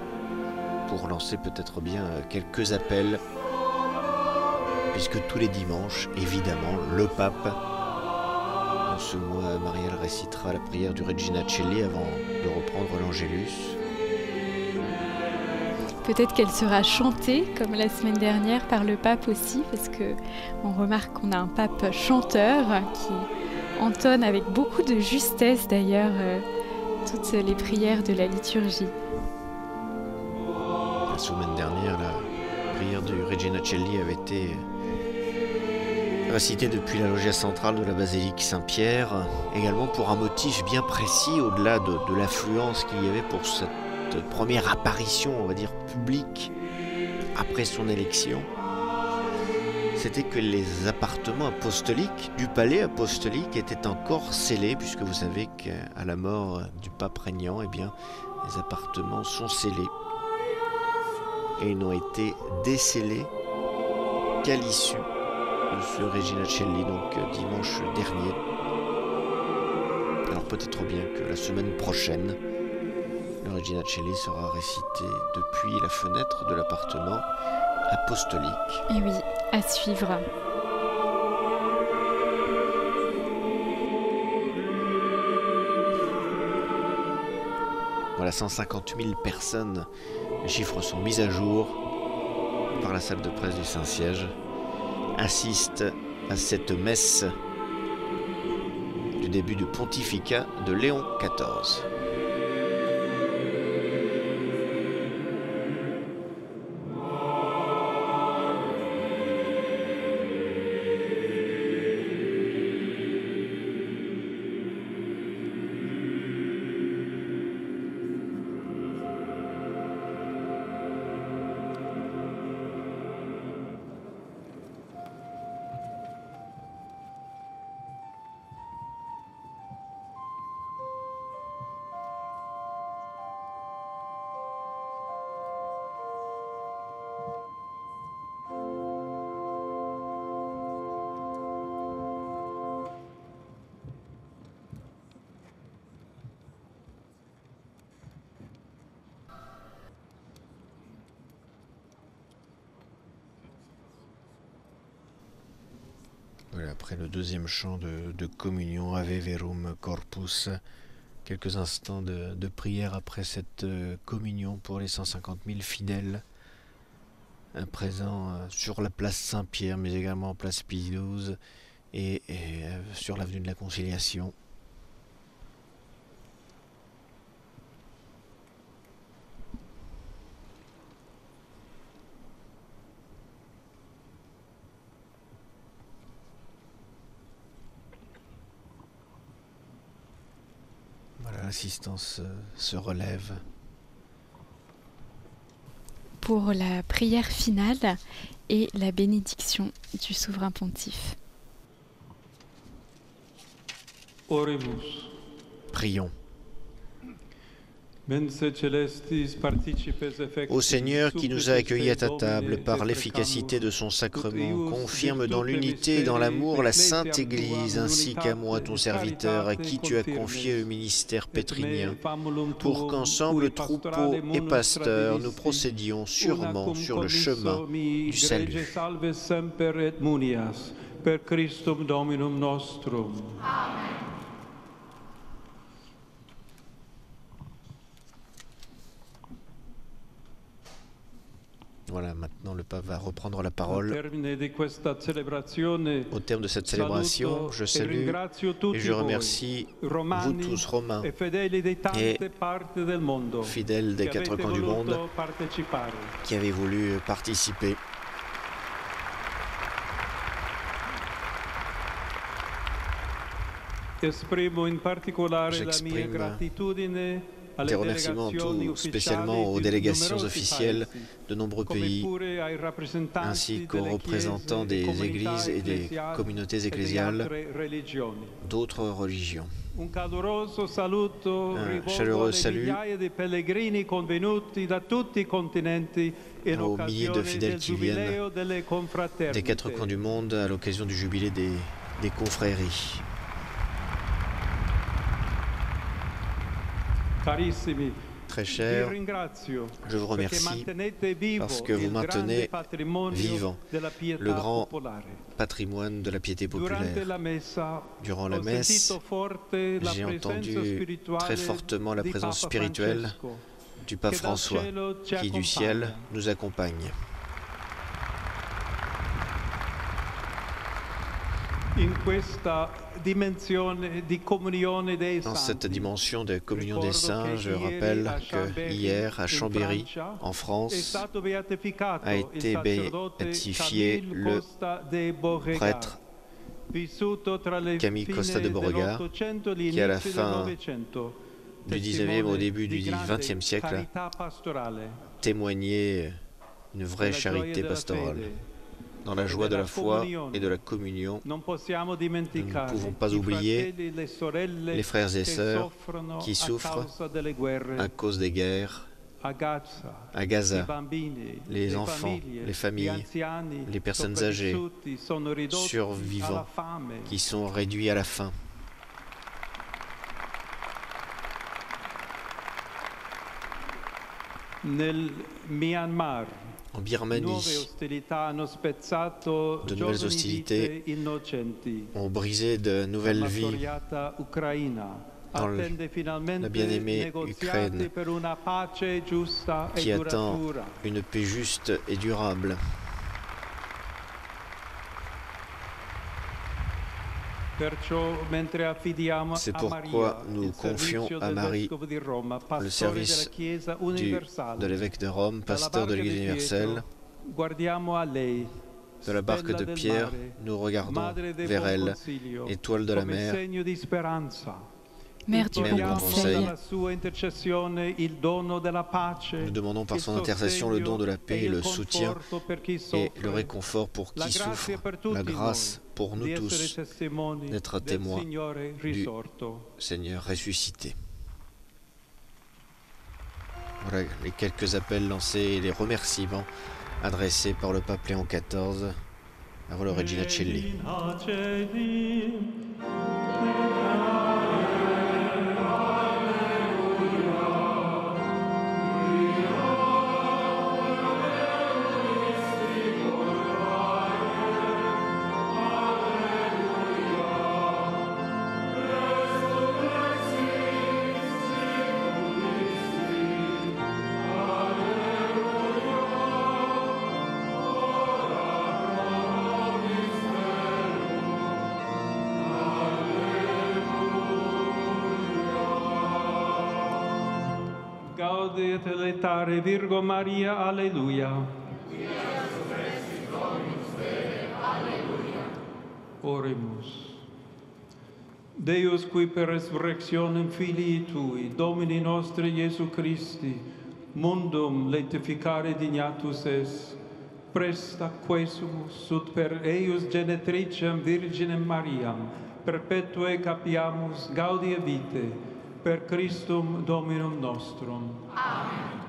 pour lancer peut-être bien quelques appels, puisque tous les dimanches, évidemment, le pape, en ce mois marial, récitera la prière du Regina Coeli avant de reprendre l'Angélus. Peut-être qu'elle sera chantée, comme la semaine dernière, par le pape aussi, parce qu'on remarque qu'on a un pape chanteur qui entonne avec beaucoup de justesse d'ailleurs toutes les prières de la liturgie. La semaine dernière, la prière du Regina Coeli avait été récitée depuis la loggia centrale de la basilique Saint-Pierre, également pour un motif bien précis, au-delà de l'affluence qu'il y avait pour cette première apparition, on va dire, publique après son élection. C'était que les appartements apostoliques du palais apostolique étaient encore scellés, puisque vous savez qu'à la mort du pape régnant, eh bien, les appartements sont scellés. Et ils n'ont été décellés qu'à l'issue de ce Regina Coeli, donc dimanche dernier. Alors peut-être bien que la semaine prochaine, le Regina Coeli sera récité depuis la fenêtre de l'appartement apostolique. Et oui, à suivre. Voilà, 150 000 personnes, les chiffres sont mis à jour par la salle de presse du Saint-Siège, assistent à cette messe du début du pontificat de Léon XIV. après le deuxième chant de communion, Ave Verum Corpus. Quelques instants de prière après cette communion pour les 150 000 fidèles présents sur la place Saint-Pierre, mais également place Pie XII et sur l'avenue de la Conciliation. Voilà, l'assistance se relève. Pour la prière finale et la bénédiction du souverain pontife. Oremus. Prions. Mense celestis participes effectus Ô Seigneur qui nous a accueillis à ta Domine table par et l'efficacité de son sacrement, Trius confirme dans virtute l'unité et dans l'amour la Ecclesiam Sainte Église, tuam ainsi qu'à moi, unitate ton et serviteur, à qui tu as confirmes. confié le ministère Et pétrinien, me famulum pour tuum, qu'ensemble, cui troupeaux pastorale et munus pasteurs, nous tradissi, procédions sûrement unacum sur le commisso chemin mi du salut. grege salve semper et munias, per Christum Dominum nostrum. Voilà, maintenant le pape va reprendre la Al parole. termine di questa celebrazione, Au terme de cette célébration, je salue et je remercie vous tous, Romains e fedeli di et tante parti del mondo, fidèles des che quatre avete coins du monde, voluto partecipare. qui avez voulu participer. Esprimo in particolare la mia J'exprime gratitudine alle des remerciements delegazioni tout ufficiali spécialement aux di délégations numerosi officielles paesi, de nombreux come pays, pure ai rappresentanti ainsi qu'aux delle représentants chiese e des comunità églises et des ecclesiali communautés e di ecclésiales altre religioni. d'autres religions. Un caloroso saluto Un rivolgo chaleureux alle salut migliaia di pellegrini convenuti da tutti i continenti in aux milliers de occasione fidèles del qui viennent giubileo delle confraternite. des quatre coins du monde à l'occasion du jubilé des confréries. Carissimi, Très vi cher, ringrazio je vous perché remercie mantenete vivo parce que vous il grande maintenez patrimonio vivant della pietà le grand popolare. patrimoine de la piété Durante populaire. la messa, Durant la ho messe, sentito forte la j'ai presenza entendu spirituale très fortement la di présence Papa spirituelle Francesco, du pape che dal François, cielo ci qui du ciel accompagna. nous accompagne. In questa dimensione di comunione dei Dans cette santi, dimension de communion des saints, je rappelle que hier à Chambéry, en France, a été béatifié le prêtre Camille Costa de Beauregard, qui à la fin du 19e au début du 20e siècle témoignait une vraie charité pastorale. Dans la joie de la foi et de la communion, nous ne pouvons pas oublier les frères et sœurs qui souffrent à cause des guerres à Gaza, les enfants, les familles, les personnes âgées, survivants, qui sont réduits à la faim. En Birmanie, de nouvelles hostilités ont brisé de nouvelles vies dans la bien-aimée Ukraine, qui attend une paix juste et durable. C'est pourquoi nous confions à Marie le service de l'évêque de Rome, pasteur de l'Église universelle. De la barque de Pierre, nous regardons vers elle, étoile de la mer, Mère du bon conseil. Nous demandons par son intercession le don de la paix, le soutien et le réconfort pour qui souffre, la grâce pour nous tous d'être témoins du Seigneur ressuscité. Voilà les quelques appels lancés et les remerciements adressés par le pape Léon XIV à Volo Regina Celli. Gaudi et letare Virgo Maria, alleluia. Oremus. Deus qui per resurrectionem filii tui, Domini nostri Iesu Christi, mundum laetificare dignatus es, presta quesumus ut per eius genetricem Virginem Mariam, perpetue capiamus gaudia vitae, per Christum Dominum nostrum. Amen.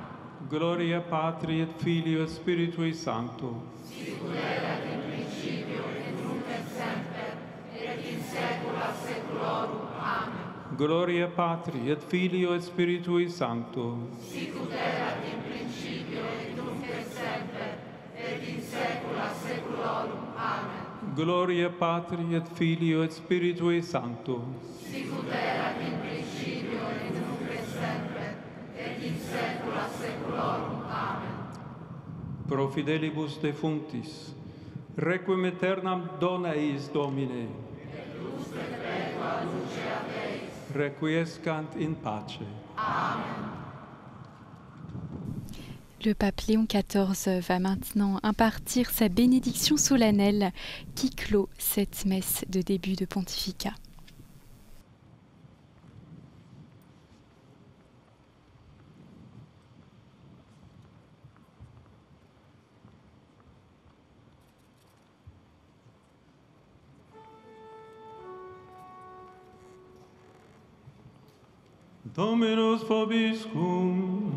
Gloria Patri et Filio et Spiritui Sancto. Sicut erat in principio et nunc et semper et in saecula saeculorum. Amen. Gloria Patri et Filio et Spiritui Sancto. Sicut erat in principio et nunc et semper et in saecula saeculorum. Amen. Gloria Patri et Filio et Spiritui Sancto. Sicut erat in principio et nunc et semper et in saecula saeculorum. Amen. Pro fidelibus defunctis, requiem aeternam dona eis Domine. Et lux perpetua lucea Deis. Requiescant in pace. Amen. Le pape Léon XIV va maintenant impartir sa bénédiction solennelle qui clôt cette messe de début de pontificat. Dominus vobiscum.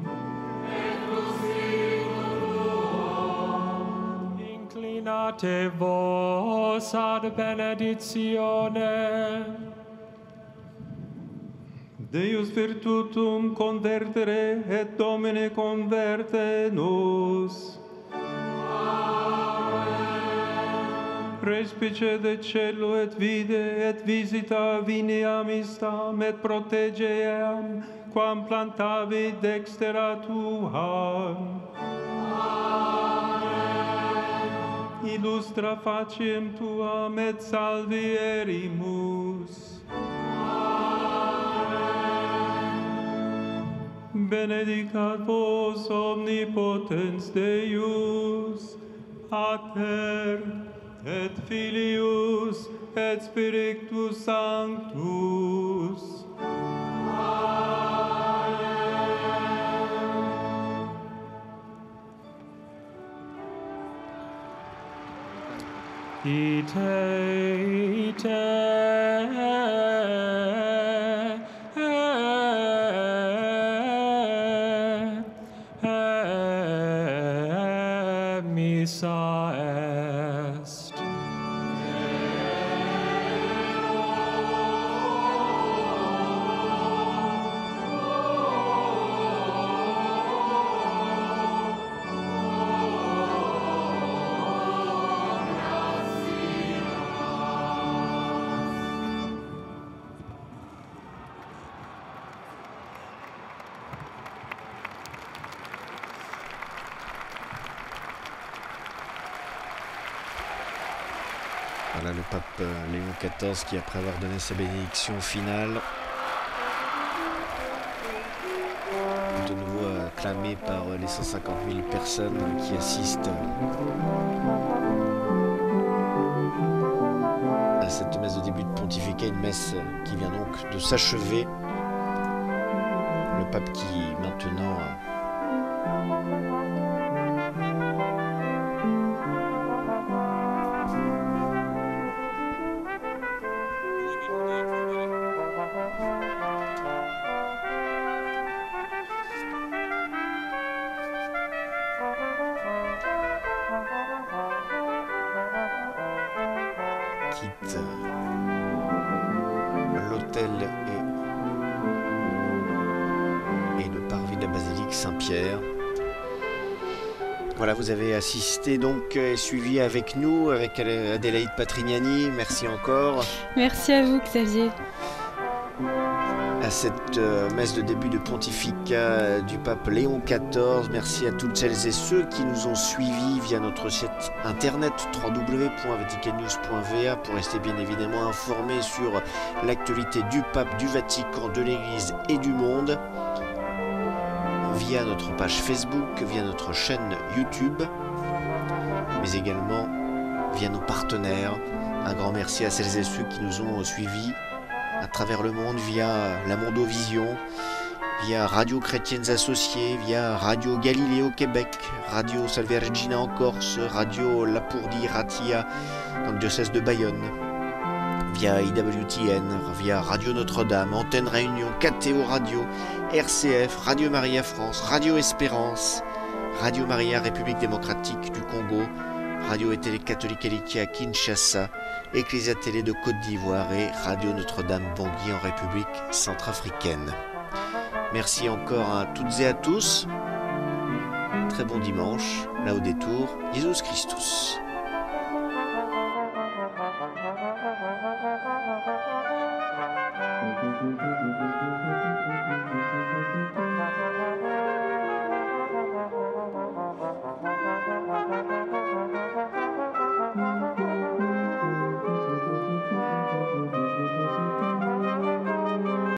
Inclinate vos ad benedictionem. Deus virtutum convertere et Domine converte nos. Respice de cielo et vide et visita vineam istam et protegeam quam plantavi dextera tua. Illustra faciem tuam et salvierimus. Benedicat vos omnipotens Deus, Pater et Filius et Spiritus Sanctus. Ite, missa est. Voilà le pape Léon XIV qui, après avoir donné sa bénédiction finale, de nouveau acclamé par les 150 000 personnes qui assistent à cette messe de début de pontificat, une messe qui vient donc de s'achever. Le pape qui maintenant quitte l'autel et le parvis de la basilique Saint-Pierre. Voilà, vous avez assisté donc et suivi avec nous, avec Adélaïde Patrignani. Merci encore. Merci à vous, Xavier. À cette messe de début de pontificat du pape Léon XIV. Merci à toutes celles et ceux qui nous ont suivis via notre site internet www.vaticannews.va pour rester bien évidemment informés sur l'actualité du pape, du Vatican, de l'Église et du monde. via notre page Facebook, via notre chaîne YouTube, mais également via nos partenaires. Un grand merci à celles et ceux qui nous ont suivis à travers le monde via la Mondovision, via Radio Chrétiennes Associées, via Radio Galilée au Québec, Radio Salve Regina en Corse, Radio Lapourdie Ratia dans le diocèse de Bayonne, via IWTN, via Radio Notre-Dame, Antenne Réunion, KTO Radio, RCF, Radio Maria France, Radio Espérance, Radio Maria République démocratique du Congo, Radio et Télé Catholique Eliki à Kinshasa, Ecclesia Télé de Côte d'Ivoire et Radio Notre-Dame Bangui en République centrafricaine. Merci encore à toutes et à tous. Très bon dimanche. Laudetur Jesus Christus. Thank you.